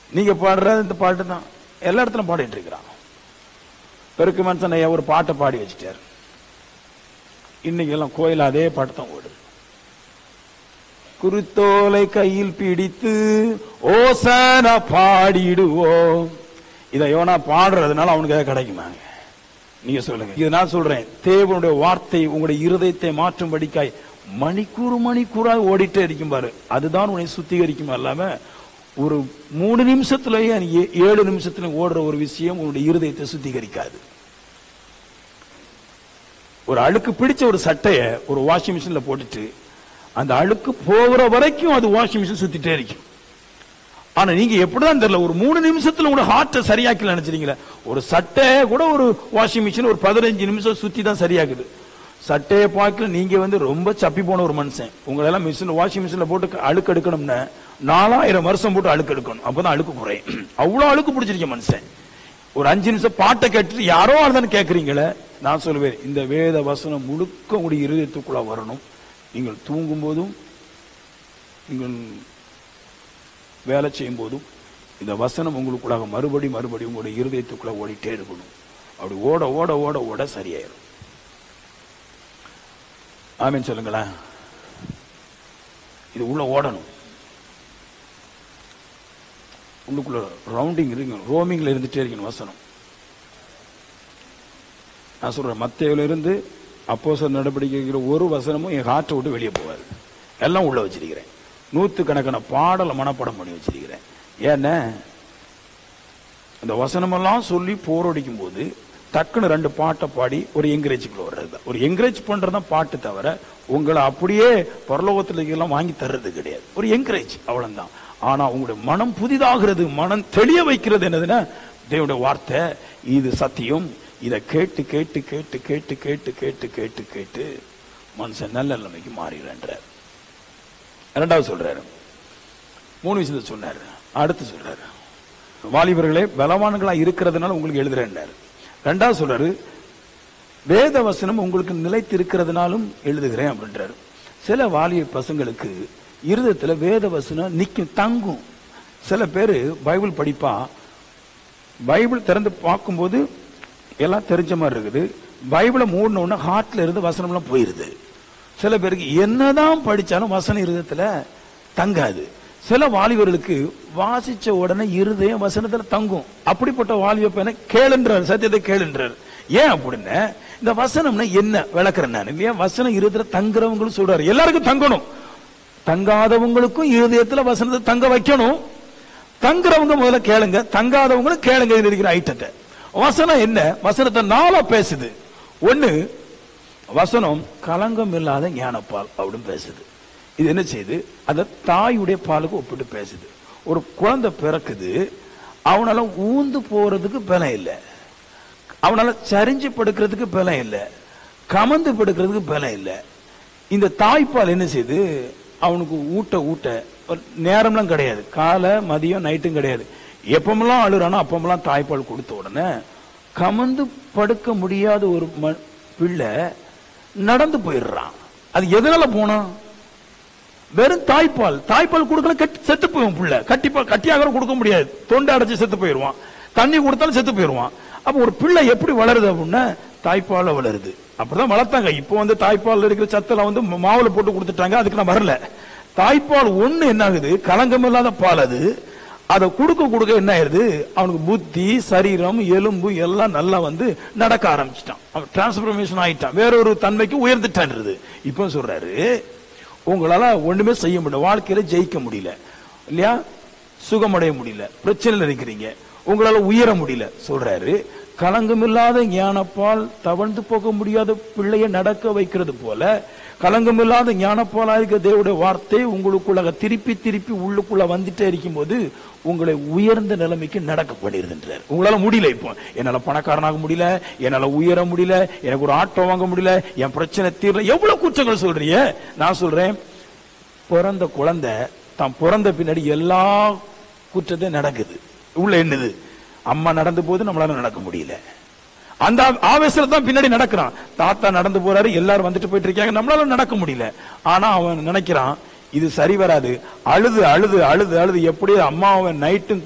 நீங்க பாடுற இந்த பாட்டு தான் எல்லா இடத்துல பாடிட்டு இருக்கிறான். பெருக்கு மனுஷன் ஒரு பாட்டை பாடி வச்சுட்டார். இன்னைக்கு எல்லாம் கோயில் அதே பாட்டு தான் ஓடுது. குருத்தோலை கையில் பிடித்து ஓசனா பாடிடுவோம். இதை எவனா பாடுறதுனால அவனுக்கு கிடைக்குமாங்க? நீங்க சொல்லுங்க. இது நான் சொல்றேன், தேவனுடைய வார்த்தை உங்களுடைய இருதயத்தை மாற்றும்படிக்காய் மணிக்கூறாய் ஓடிட்டே இருக்கும் பாரு, அதுதான் உன்னை சுத்திகரிக்கும். அல்லாம ஒரு 3 நிமிஷத்துலயே 7 நிமிஷத்துல ஓடுற ஒரு விஷயம் உன்னுடைய இருதயத்தை சுத்திகரிக்காது. ஒரு அழுக்கு பிடிச்ச ஒரு சட்டைய ஒரு வாஷிங் மிஷின்ல போட்டுட்டு அந்த அழுக்கு போகிற வரைக்கும் அது வாஷிங் மிஷின் சுத்திட்டே இருக்கும். ஆனா நீங்க எப்படிதான் தெரியல, ஒரு 3 நிமிஷத்துல உங்களோட ஹார்ட்டை சரியாக்கல நினைச்சிருக்கீங்களா? ஒரு சட்டையை கூட ஒரு வாஷிங் மிஷின் ஒரு 15 நிமிஷம் சுத்தி தான் சரியாக்குது. சட்டையை பார்க்கல நீங்க ரொம்ப சப்பி போன ஒரு மனுஷன். உங்களெல்லாம் மிஷின் வாஷிங் மிஷின்ல போட்டு அழுக்கு எடுக்கணும்னா 4000 வருஷம் போட்டு அழுக்கு எடுக்கணும், அப்பதான் அழுக்கு குறையும். அவ்வளவு அழுக்கு பிடிச்சிருக்க மனுஷன். ஒரு 5 நிமிஷம் பாட்டை கேட்டுட்டு யாரோ ஆளுதான் கேட்கறீங்களே. நான் சொல்லுவேன், இந்த வேத வசனம் முழுக்க உங்களுடைய இருதயத்துக்குள்ள வரணும். நீங்கள் தூங்கும் போதும் நீங்கள் வேலை செய்யும் போதும் இந்த வசனம் உங்களுக்குள்ளாக மறுபடி உங்களுடைய இருதயத்துக்குள்ள ஓடிட்டே இருக்கணும். அப்படி ஓட ஓட ஓட ஓட சரியாயிரும். ஆமீன் சொல்லுங்களேன். இது உள்ள ஓடணும். உள்ளுக்குள்ள ரவுண்டிங் இருக்கணும், ரோமிங்ல இருந்துட்டே இருக்கணும் வசனம். நான் சொல்றேன், மத்தேயுல இருந்து அப்போஸ்தலர் நடவடிக்கைங்கிற ஒரு வசனமும் என் ஹார்ட்டை விட்டு வெளியே போகாது. எல்லாம் உள்ள வச்சிருக்கிறேன். 100கணக்கான பாடலை மனப்பாடம் பண்ணி வச்சிருக்கிறேன். ஏன்னா அந்த வசனமெல்லாம் சொல்லி போரடிக்கும் போது டக்குன்னு 2 பாட்டை பாடி ஒரு என்கரேஜுக்குள்ள வர்றது. ஒரு என்கரேஜ் பண்றதுதான் பாட்டு, தவிர உங்களை அப்படியே பரலோகத்துல எல்லாம் வாங்கி தர்றது கிடையாது. ஒரு என்கரேஜ், அவ்வளவுதான். ஆனா உங்களுடைய மனம் புதிதாகிறது, மனம் தெளிய வைக்கிறது என்னதுன்னா தேவனுடைய வார்த்தை. இது சத்தியம். இதை கேட்டு கேட்டு கேட்டு கேட்டு கேட்டு கேட்டு கேட்டு கேட்டு மனுஷன் நல்ல நிலைமைக்கு மாறிடுறார். 2வது சொல்றாரு, 3 விஷயத்தை சொன்னாரு. அடுத்து சொல்றாரு, வாலிபர்களே பலவான்களா இருக்கிறதுனால உங்களுக்கு எழுதுறேன். 2வது சொல்றாரு, வேத வசனம் உங்களுக்கு நிலைத்து இருக்கிறதுனாலும் எழுதுகிறேன் அப்படின்றாரு. சில வாலிப பசங்களுக்கு இருதயத்துல வேத வசனம் நிக்கும், தங்கும். சில பேரு பைபிள் படிப்பா, பைபிள் திறந்து பார்க்கும்போது எல்லாம் தெரிஞ்ச மாதிரி இருக்குது. பைபிளை மூடின ஹார்ட்ல இருந்து வசனம் எல்லாம் போயிருது. சில பேருக்கு என்னதான் படிச்சாலும் வசனம் இருதயத்துல தங்காது. சில வாலிபர்களுக்கு வாசிச்ச உடனே இருதயம் வசனத்துல தங்கும். அப்படிப்பட்ட வாலிப பையனை கேளுன்றார், சத்தியத்தை கேளுன்றார். ஏன் அப்படின்னா இந்த வசனம்னா என்ன விளக்குறேன் நான் இல்லையா? வசனம் இருதயத்துல தங்குறவங்களும் சொல்றாரு, எல்லாருக்கும் தங்கணும். தங்காதவங்களுக்கும் இருதயத்துல வசனத்தை தங்க வைக்கணும். தங்குறவங்க முதல்ல கேளுங்க, தங்காதவங்களும் கேளுங்க. இருக்கிற ஐட்டத்தை வசனம் என்ன? வசனத்தை நாளா பேசுது. ஒண்ணு, வசனம் கலங்கம் இல்லாத ஞானப்பால் அப்படின்னு பேசுது. இது என்ன செய்யுது? அத தாயுடைய பாலுக்கு ஒப்பிட்டு பேசுது. ஒரு குழந்தை பிறக்குது, அவனால ஊந்து போறதுக்கு பலம் இல்லை, அவனால சரிஞ்சு படுக்கிறதுக்கு பலம் இல்லை, கமந்து படுக்கிறதுக்கு பலம் இல்லை. இந்த தாய்ப்பால் என்ன செய்யுது? அவனுக்கு ஊட்ட ஊட்ட நேரம்லாம் கிடையாது, காலை மதியம் நைட்டும் கிடையாது. எப்பமெல்லாம் அழுறானோ அப்பமெல்லாம் தாய்ப்பால் கொடுத்த உடனே கமந்து படுக்க முடியாத ஒரு பிள்ளை நடந்து போயிடுறான். அது எதனால போனா? வெறும் தாய்ப்பால். தாய்ப்பால் கொடுக்கல செத்து போயிடும் பிள்ளை. கட்டியாக கொடுக்க முடியாது, தொண்டை அடைச்சு செத்து போயிடுவான். தண்ணி கொடுத்தாலும் செத்து போயிடுவான். அப்ப ஒரு பிள்ளை எப்படி வளருது அப்படின்னா தாய்ப்பால வளருது. அப்படிதான் வளர்த்தாங்க. இப்போ வந்து தாய்ப்பால் இருக்கிற சத்தெல்லாம் வந்து மாவுல போட்டு கொடுத்துட்டாங்க, அதுக்கு நான் வரல. தாய்ப்பால் ஒண்ணு என்ன ஆகுது? கலங்கம் இல்லாத பால். அது அதை கொடுக்க கொடுக்க என்ன ஆயிருது? அவனுக்கு புத்தி, சரீரம், எலும்பு எல்லாம் நல்லா வந்து நடக்க ஆரம்பிச்சிட்டான். டிரான்ஸ்பர்மேஷன் ஆயிட்டான், வேற ஒரு தன்மைக்கு உயர்ந்துட்டான். இப்ப சொல்றாரு, உங்களால ஒண்ணுமே செய்ய முடியல, வாழ்க்கையில ஜெயிக்க முடியல இல்லையா, சுகமடைய முடியல, பிரச்சனையில் இருக்கிறீங்க, உங்களால உயர முடியல. சொல்றாரு, கலங்கமில்லாத ஞானப்பால் தவழ்ந்து போக முடியாத பிள்ளைய நடக்க வைக்கிறது போல கலங்கமில்லாத ஞானப்பாலா இருக்க தேவனுடைய வார்த்தை உங்களுக்குள்ள திருப்பி திருப்பி உள்ளுக்குள்ள வந்துட்டே இருக்கும் போது உங்களை உயர்ந்த நிலைமைக்கு நடக்க பண்ணிருதுன்றார். உங்களால முடியல, இப்போ என்னால பணக்காரனாக முடியல, என்னால உயர முடியல, எனக்கு ஒரு ஆட்டோ வாங்க முடியல, என் பிரச்சனை தீரல, எவ்வளவு குற்றங்கள் சொல்றீங்க. நான் சொல்றேன், பிறந்த குழந்தை தான் பிறந்த பின்னாடி எல்லா குற்றத்தையும் நடக்குது, உள்ள என்னது அம்மா நடந்து போது நம்மளால நடக்க முடியல. அந்த ஆவேசத்துல தான் பின்னாடி நடக்கிறான். தாத்தா நடந்து போறாரு, எல்லாரும் வந்துட்டு போயிட்டு இருக்காங்க, நம்மளால நடக்க முடியல. ஆனா அவன் நினைக்கிறான் இது சரி வராது. அழுது அழுது அழுது அழுது எப்படியோ அம்மாவை நைட்டும்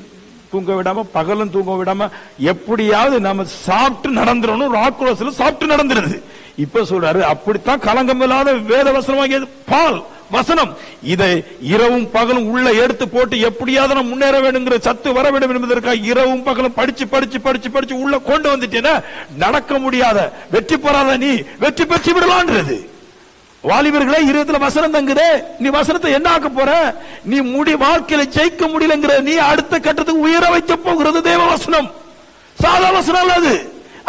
தூங்க விடாம பகலும் தூங்க விடாம எப்படியாவது நம்ம சாப்பிட்டு நடந்துடணும், ராக்குலஸ்ல சாப்பிட்டு நடந்துருது. இப்ப சொல்றாரு, அப்படித்தான் கலங்கம் இல்லாத வேத வசனமாகியது பால் வசனம். இதை இரவும் பகலும் உள்ள எடுத்து போட்டு எப்படியாவது நம்ம முன்னேற வேண்டுங்கிற சத்து வர வேண்டும் என்பதற்காக இரவும் பகலும் படிச்சு படிச்சு படிச்சு படிச்சு உள்ள கொண்டு வந்துட்டேன்னா நடக்க முடியாத, வெற்றி பெறாத நீ வெற்றி பெற்று விடலான்றது. வாலிபர்களே, இருதயத்துல வசனம் தங்குதே, நீ வசனத்தை என்ன ஆக்க போற? நீ வாழ்க்கையில ஜெயிக்க முடியலங்கிற நீ அடுத்த கட்டத்துக்கு உயர வைக்க போகிறது தேவ வசனம். சாதா வசனம் அல்லது.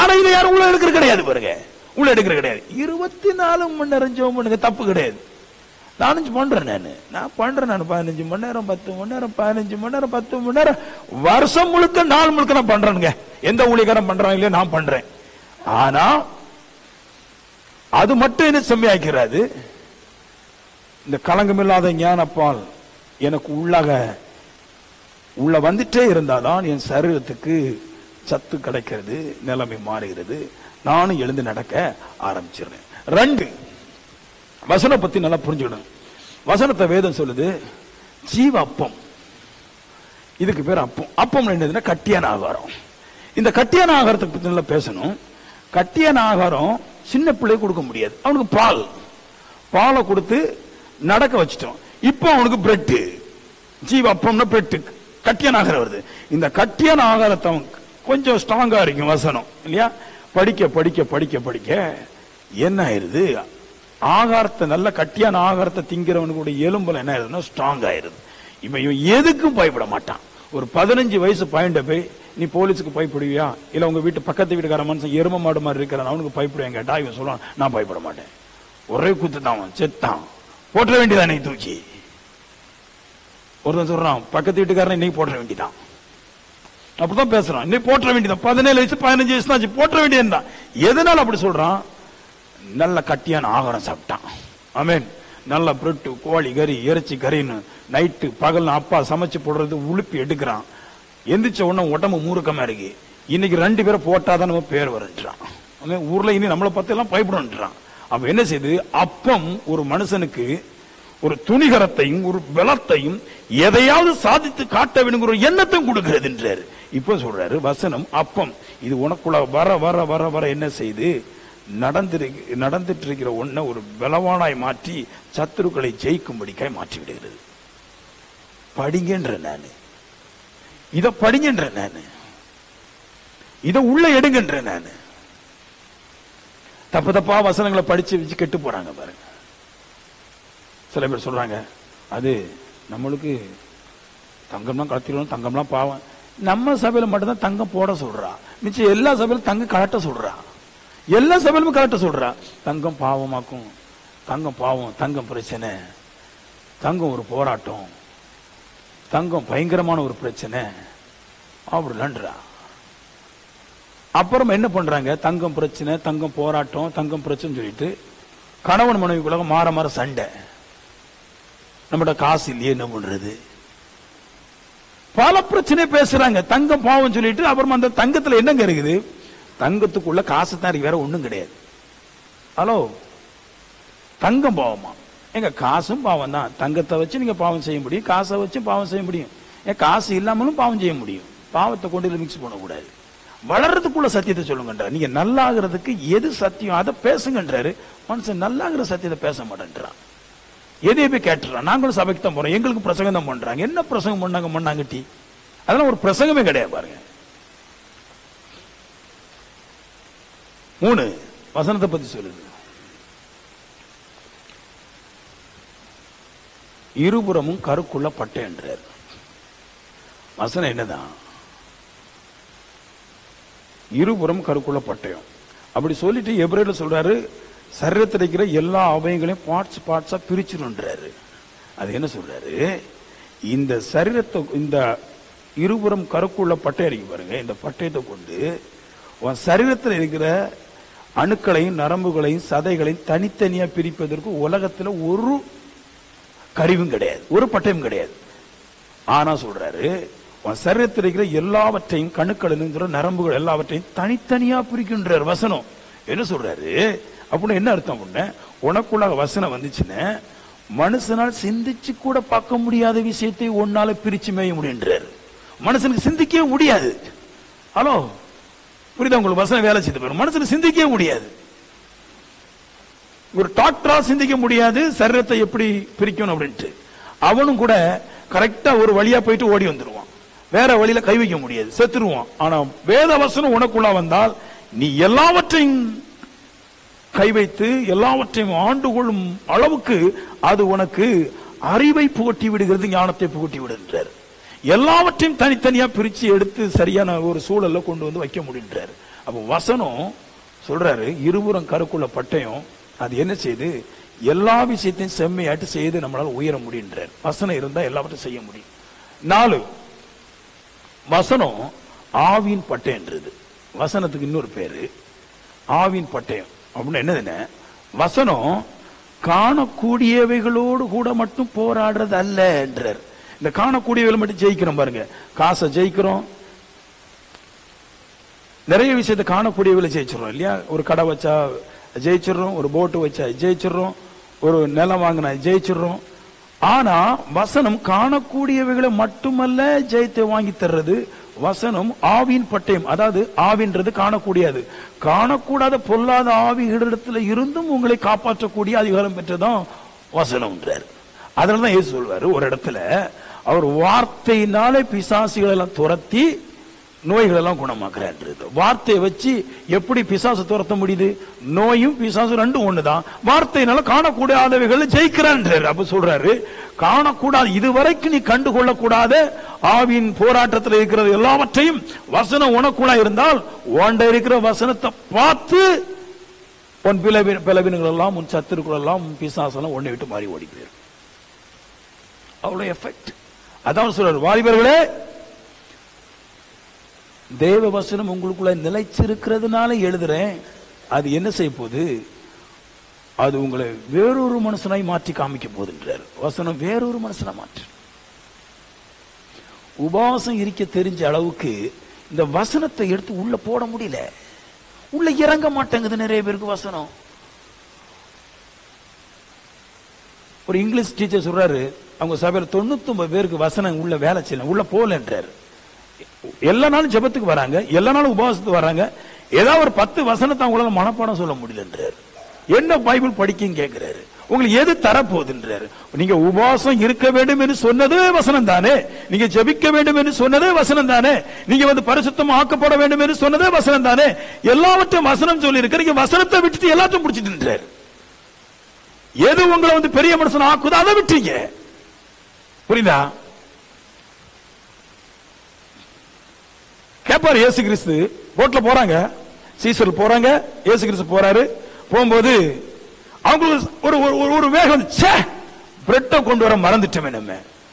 ஆனா இது யாரும் உள்ள எடுக்கிற கிடையாது. பாருங்க, உள்ள எடுக்கிற கிடையாது. 24 மணி நேரம் ஜெபம் பண்ணுங்க, தப்பு கிடையாது. நான் பண்றேன், நான் பண்றேன். 15 மணி நேரம் 10 மணி நேரம் 15 மணி நேரம் 10 மணி நேரம் வருஷம் முழுக்க நாள் முழுக்க நான் பண்றேனுங்க. எந்த ஊழியக்காரன் பண்றாங்க இல்லையா, நான் பண்றேன். ஆனா அது மட்டும் என்ன செம்மையாக்கிறாது? இந்த கலங்கமில்லாத ஞானப்பால் எனக்கு உள்ள வந்துட்டே இருந்தாதான் என் சரீரத்துக்கு சத்து கிடைக்கிறது, நிலைமை மாறுகிறது, நானும் எழுந்து நடக்க ஆரம்பிச்சிடுறேன். 2, வசனம் பத்தி நல்லா புரிஞ்சுக்கணும். வசனத்தை வேதம் சொல்லுது ஜீவ அப்பம். இதுக்கு பேர் அப்பம். அப்பம் என்னதுன்னா கட்டியான ஆகாரம். இந்த கட்டியான ஆகாரத்தை பத்தி நல்லா பேசணும். கட்டியான ஆகாரம் சின்ன பிள்ளைக்கு கொடுக்க முடியாது. அவனுக்கு பாலை கொடுத்து நடக்க வச்சிட்டோம். இப்போ அவனுக்கு பிரெட், ஜீவ அப்பம்னா பிரெட், கட்டியான ஆகாரம் வருது. இந்த கட்டியான ஆகாரத்தை கொஞ்சம் ஸ்ட்ராங்கா இருக்கும் வசனம் இல்லையா. படிக்க படிக்க படிக்க படிக்க என்ன ஆயிருது? ஆகாரத்தை நல்ல கட்டியான ஆகாரத்தை திங்கிறவனுக்கு எலும்புல என்ன ஆயிருதுன்னா ஸ்ட்ராங் ஆயிருது. இவன் எதுக்கும் பயப்பட மாட்டான். ஒரு 15 வயசு பையன்ட போய் நீ போலீஸுக்கு பயப்படுவியா, இல்ல உங்க வீட்டு பக்கத்து வீட்டுக்கார மனுஷன் எரும மாடு மாதிரி இருக்கிறான் அவனுக்கு பயப்படுவேன் கேட்டா இவன் சொல்லுவான், நான் பயப்பட மாட்டேன். ஒரே குத்து தான், செத்தான், போட்ட வேண்டியதான் நீ தூக்கி. ஒருத்தன் சொல்றான், பக்கத்து வீட்டுக்காரன் இன்னைக்கு போட்ட வேண்டியதான், அப்படிதான் பேசுறான். இன்னைக்கு போட்ட வேண்டியதான், 17 வயசு 15 வயசு தான் போட்ட வேண்டியதுதான். எதனால அப்படி சொல்றான்? நல்ல கட்டியான ஆகாரம் சாப்பிட்டான். ஆமென். நல்ல பிரெட்டு, கோழி கறி, இறைச்சி கறின்னு நைட்டு பகல் அப்பா சமைச்சு போடுறது உளுப்பி எடுக்கிறான். எந்திரிச்ச உடனே உடம்பு மூர்க்கமா இருக்கு. இன்னைக்கு 2 பேரை போட்டாதான் நம்ம பேர் வருன்றான். ஊர்ல இனி நம்மளை பத்தி எல்லாம் பயப்படுன்றான். அப்ப என்ன செய்யுது? அப்பம் ஒரு மனுஷனுக்கு ஒரு துணிகரத்தையும் ஒரு பலத்தையும் எதையாவது சாதித்து காட்ட வேணுங்கிற ஒரு எண்ணத்தையும் கொடுக்கிறது என்றாரு. இப்ப சொல்றாரு வசனம் அப்பம். இது உனக்குள்ள வர வர வர வர என்ன செய்து நடந்துட்டு இருக்கிற ஒன்ன ஒரு பலவானாய் மாற்றி சத்துருக்களை ஜெயிக்கும்படிக்காய் மாற்றி விடுகிறது. படிங்கன்ற நானு, இத படிங்கன்ற நானு, இத உள்ள எடுங்கன்ற நானு. தப்பு தப்பா வசனங்களை படிச்சு வச்சு கெட்டு போறாங்க பாருங்க. சில பேர் சொல்றாங்க அது நம்மளுக்கு தங்கம்லாம் கலத்திடணும், தங்கம்லாம் பாவம். நம்ம சபையில மட்டும்தான் தங்கம் போட சொல்றா, மிச்சம் எல்லா சபையிலும் தங்கம் கலட்ட சொல்றா, எல்லா சபையிலுமே கலட்ட சொல்றா. தங்கம் பாவமாக்கும், தங்கம் பாவம், தங்கம் பிரச்சனை, தங்கம் ஒரு போராட்டம், தங்கம் பயங்கரமான ஒரு பிரச்சனை அப்படிலான்றா. அப்புறம் என்ன பண்றாங்க, தங்கம் பிரச்சனை, தங்கம் போராட்டம், தங்கம் பிரச்சனை சொல்லிட்டு கணவன் மனைவிக்குள்ள மாற மாற சண்டை. நம்மகிட்ட காசு இல்லையே என்ன பண்றது, பல பிரச்சனை பேசுறாங்க. தங்கம் பாவம் சொல்லிட்டு அப்புறம் அந்த தங்கத்துல என்னங்க இருக்குது, தங்கத்துக்குள்ள காசு தான் இருக்கு, வேற ஒண்ணும் கிடையாது. ஹலோ, தங்கம் பாவமா? எங்க காசும் பாவம் தான். தங்கத்தை வச்சு நீங்க பாவம் செய்ய முடியும், காசை வச்சு பாவம் செய்ய முடியும். ஏன் காசு இல்லாமலும் பாவம் செய்ய முடியும். பாவத்தை கொண்டு மிக்ஸ் பண்ணக்கூடாது. வளர்றதுக்குள்ள சத்தியத்தை சொல்லுங்கன்ற. நீங்க நல்லாகிறதுக்கு எது சத்தியம் அதை பேசுங்கன்றாரு. மனுஷன் நல்லாகிற சத்தியத்தை பேச மாட்டேன்றான், எதையே போய் கேட்டுறான். நாங்களும் சபைக்கு தான் போறோம், எங்களுக்கு பிரசங்கம் தான் பண்றாங்க. என்ன பிரசங்கம் பண்ணாங்க டீ, அதெல்லாம் ஒரு பிரசங்கமே கிடையாது பாருங்க. 3 வசனத்தை பத்தி சொல்லுது. இருபுறமும் கருக்குள்ள பட்டை என்றார். வசனம் என்னதான், இருபுறம் கருக்குள்ள பட்டயம். அப்படி சொல்லிட்டு எபிரேயர்ல சொல்றாரு, சரீரத்தில் இருக்கிற எல்லா அவயங்களையும் பார்ட்ஸ் பார்ட்ஸா பிரிச்சிருன்றாரு. அது என்ன சொல்றாரு, இந்த சரீரத்தை, இந்த இருபுறம் கருக்குள்ள பட்டயம் இருக்கு பாருங்க, இந்த பட்டயத்தை கொண்டு உன் சரீரத்தில் இருக்கிற அணுக்களையும் நரம்புகளையும் சதைகளையும் தனித்தனியா பிரிப்பதற்கு உலகத்துல ஒரு கருவும் கிடையாது, ஒரு பட்டயம் கிடையாது. ஆனா சொல்றாரு, உன் சரீரத்தில் இருக்கிற எல்லாவற்றையும், கணுக்கள் நரம்புகள் எல்லாவற்றையும் தனித்தனியா பிரிக்கின்றார் வசனம். என்ன சொல்றாரு அப்படின்னு, என்ன அர்த்தம் பண்ண, உனக்குள்ள வசனம் வந்துச்சுன்னு மனுஷனால் சிந்திச்சு கூட பார்க்க முடியாத விஷயத்தை ஒன்னால பிரிச்சு மேய முடியுன்றார். மனுஷனுக்கு சிந்திக்கவே முடியாது. ஹலோ, புரியுதா உங்களுக்கு? வசனம் வேலை செய்து பாரு, மனுஷனுக்கு சிந்திக்கவே முடியாது. ஒரு டாக்டரா சிந்திக்க முடியாது சரீரத்தை எப்படி பிரிக்கணும் அப்படின்ட்டு. அவனும் கூட கரெக்டா ஒரு வழியா போயிட்டு ஓடி வந்துருவான், வேற வழியில கை வைக்க முடியாது, செத்துருவான். ஆனா வேத வசனம் உனக்குள்ள வந்தால் நீ எல்லாவற்றையும் கை வைத்து எல்லாவற்றையும் ஆண்டு கொள்ளும் அளவுக்கு அது உனக்கு அறிவை புகட்டி விடுகிறது, ஞானத்தை புகட்டி விடுகின்றார். எல்லாவற்றையும் தனித்தனியா பிரிச்சு எடுத்து சரியான ஒரு சூழல்ல கொண்டு வந்து வைக்க முடின்றார். அப்ப வசனம் சொல்றாரு, இருபுறம் கருக்குள்ள பட்டயம் அது என்ன செய்து எல்லா விஷயத்தையும் செம்மையாட்டு செய்து நம்மளால உயர முடியுன்றார். வசனம் இருந்தா எல்லாவற்றையும் செய்ய முடியும். 4 வசனம் ஆவின் பட்டயம்ன்றது. வசனத்துக்கு இன்னொரு பேரு ஆவின் பட்டயம் அப்படின்னு. என்னதுன்னு, வசனம் காணக்கூடியவைகளோடு கூட மட்டும் போராடுறது அல்ல என்றார். இந்த காணக்கூடியவைகளை மட்டும் ஜெயிக்கிறோம் பாருங்க, காசை ஜெயிக்கிறோம், நிறைய விஷயத்தை காணக்கூடியவைகளை ஜெயிச்சிடறோம் இல்லையா. ஒரு கடை வச்சா ஜெயிச்சிடறோம், ஒரு போட்டு வச்சா ஜெயிச்சிடறோம், ஒரு நிலம் வாங்கினா ஜெயிச்சிடறோம். ஆனா வசனம் காணக்கூடியவைகளை மட்டுமல்ல ஜெயத்தை வாங்கி தர்றது. வசனம் ஆவின் பட்டயம், அதாவது ஆவின்றது காணக்கூடியது, காணக்கூடாத பொல்லாத ஆவிகளிடத்துல இருந்தும் உங்களை காப்பாற்றக்கூடிய அதிகாரம் பெற்றதான் வசனம்ன்றார். அதனாலதான் இயேசு சொல்வாரு ஒரு இடத்துல, அவர் வார்த்தையினாலே பிசாசுகள் எல்லாம் துரத்தி நோய்கள் எல்லாம் குணமாக்குறாரு. வார்த்தையை வச்சு எப்படி பிசாசு துரத்த முடியுது? நோயும் பிசாசு ரெண்டும் ஒண்ணுதான். வார்த்தையினால காணக்கூடாதவைகள் ஜெயிக்கிறான்றாரு. அப்ப சொல்றாரு, காணக்கூடாது இதுவரைக்கும் நீ கண்டுகொள்ளக்கூடாத ஆவின் போராட்டத்தில் இருக்கிறது எல்லாவற்றையும் வசனம் உனக்குள்ள இருந்தால் ஓண்ட இருக்கிற வசனத்தை பார்த்து உன் பிளவினங்கள் எல்லாம், உன் சத்துருக்கள் எல்லாம், உன் பிசாசெல்லாம் ஒன்னை விட்டு மாறி ஓடி போயிரு. அவ்வளவு எஃபெக்ட். அதான் சொல்றாரு, வாலிபர்களே தேவ வசனம் உங்களுக்குள்ள நிலைச்சிருக்கிறதுனால எழுதுறேன். அது என்ன செய்ய போகுது? அது உங்களை வேறொரு மனுஷனாய் மாற்றி காமிக்க போகுதுன்றார். வசனம் வேறொரு மனுஷனா மாற்று. உபவாசம் இருக்க தெரிஞ்ச அளவுக்கு இந்த வசனத்தை எடுத்து உள்ள போட முடியல, உள்ள இறங்க மாட்டேங்குது நிறைய பேருக்கு வசனம். ஒரு இங்கிலீஷ் டீச்சர் சொல்றாரு, அவங்க சபையில 99 பேருக்கு வசனம் உள்ள வேலை செய்யல, உள்ள போகலன்றாரு. எல்லா நாளும் ஜெபத்துக்கு வராங்க, எல்லா நாளும் உபவாசத்துக்கு வராங்க, ஏதாவது ஒரு 10 வசனத்தை அவங்களால மனப்பாடம் சொல்ல முடியலன்றாரு. என்ன பைபிள் படிக்கன்னு கேட்கிறாரு. உங்களுக்கு எது தரப்போகுதுன்றாரு. நீங்க உபவாசம் இருக்க வேண்டும் என்று சொன்னதே வசனம் தானே, நீங்க ஜெபிக்க வேண்டும் என்று சொன்னதே வசனம் தானே, நீங்க பரிசுத்தம் ஆக்கப்பட வேண்டும் என்று சொன்னதே வசனம் தானே, எல்லாவற்றையும் வசனம் சொல்லி இருக்க, நீங்க வசனத்தை விட்டுட்டு எல்லாத்தையும் பிடிச்சிட்டு எது உங்களை பெரிய மனுஷன் ஆக்குதோ அதை விட்டீங்க. புரியுதா? கேப்பாரு இயேசு கிறிஸ்து. போட்ல போறாங்க, சீசர் போறாங்க, இயேசு கிறிஸ்து போறாரு. போகும்போது அவங்களுக்கு ஒரு வேகம், பிரெட்டை கொண்டு வர மறந்துட்டோமே, நம்ம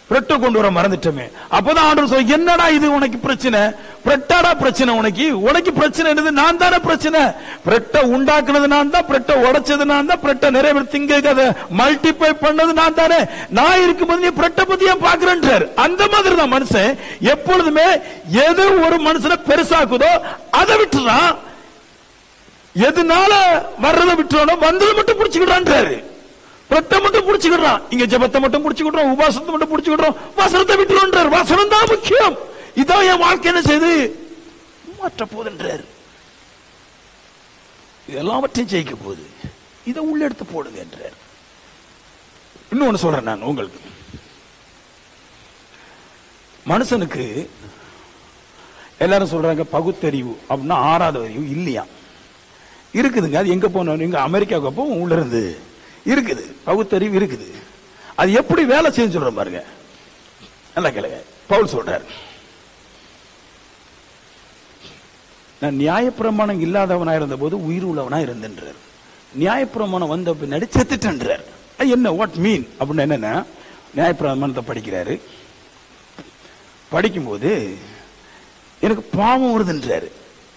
பிரெட்டை கொண்டு வர மறந்துட்டோமே. அப்பதான் ஆண்டவர் சொல்ல, என்னடா இது உனக்கு பிரச்சனை, பிரெட்டாடா பிரச்சனை, உனக்கு பிரச்சனை என்னது, நான் தானே பிரச்சனை. பிரெட்டை உண்டாக்குனது நான் தான், பிரெட்டை உடைச்சது நான் தான், பிரெட்டை நிறைய பேர் திங்க மல்டிப்ளை பண்ணது நான் தானே. நான் இருக்கும்போது நீ பிரெட்டை பத்தி ஏன் பாக்குறேன்றாரு. அந்த மாதிரி தான் மனுஷன் எப்பொழுதுமே எது ஒரு மனுஷனை பெருசாக்குதோ அதை விட்டுறான், எதுனால வர்றதை விட்டுறோம், வந்ததை மட்டும் பிடிச்சுக்கிறான்றாரு. பிரட்டை மட்டும் பிடிச்சுக்கிறான், இங்க ஜெபத்தை மட்டும் பிடிச்சுக்கிறோம், உபாசத்தை மட்டும் பிடிச்சுக்கிறோம், வசனத்தை விட்டுறோன்றார். வசனம் தான் முக்கியம். இதான் என் வாழ்க்கை என்ன செய்து மாற்ற போதுன்றார். எல்லாவற்றையும் ஜெயிக்க போகுது, இதை உள்ள எடுத்து போடுங்க என்றார். இன்னொன்னு சொல்றேன் நான் உங்களுக்கு. மனுஷனுக்கு எல்லாரும் சொல்றாங்க பகுத்தறிவு அப்படின்னா 6வது அறிவு இல்லையா. இருக்குதுங்க, அது எங்க போனோம், இங்க அமெரிக்காவுக்கு போ உள்ள இருந்து இருக்குது, பகுத்தறிவு இருக்குது. அது எப்படி வேலை செய்ய சொல்ற பாருங்க, நல்லா கேளுங்க. பவுல் சொல்றார், நான் நியாயப்பிரமாணம் இல்லாதவனா இருந்த போது உயிர் உள்ளவனா இருந்தேன்றார். நியாயப்பிரமாணம் வந்த பின்னாடி செத்துட்டேன்றார். என்ன வாட் மீன் அப்படின்னு என்னன்னா, நியாயப்பிரமாணத்தை படிக்கிறாரு, படிக்கும்போது எனக்கு பாவம் வருதுன்றாரு.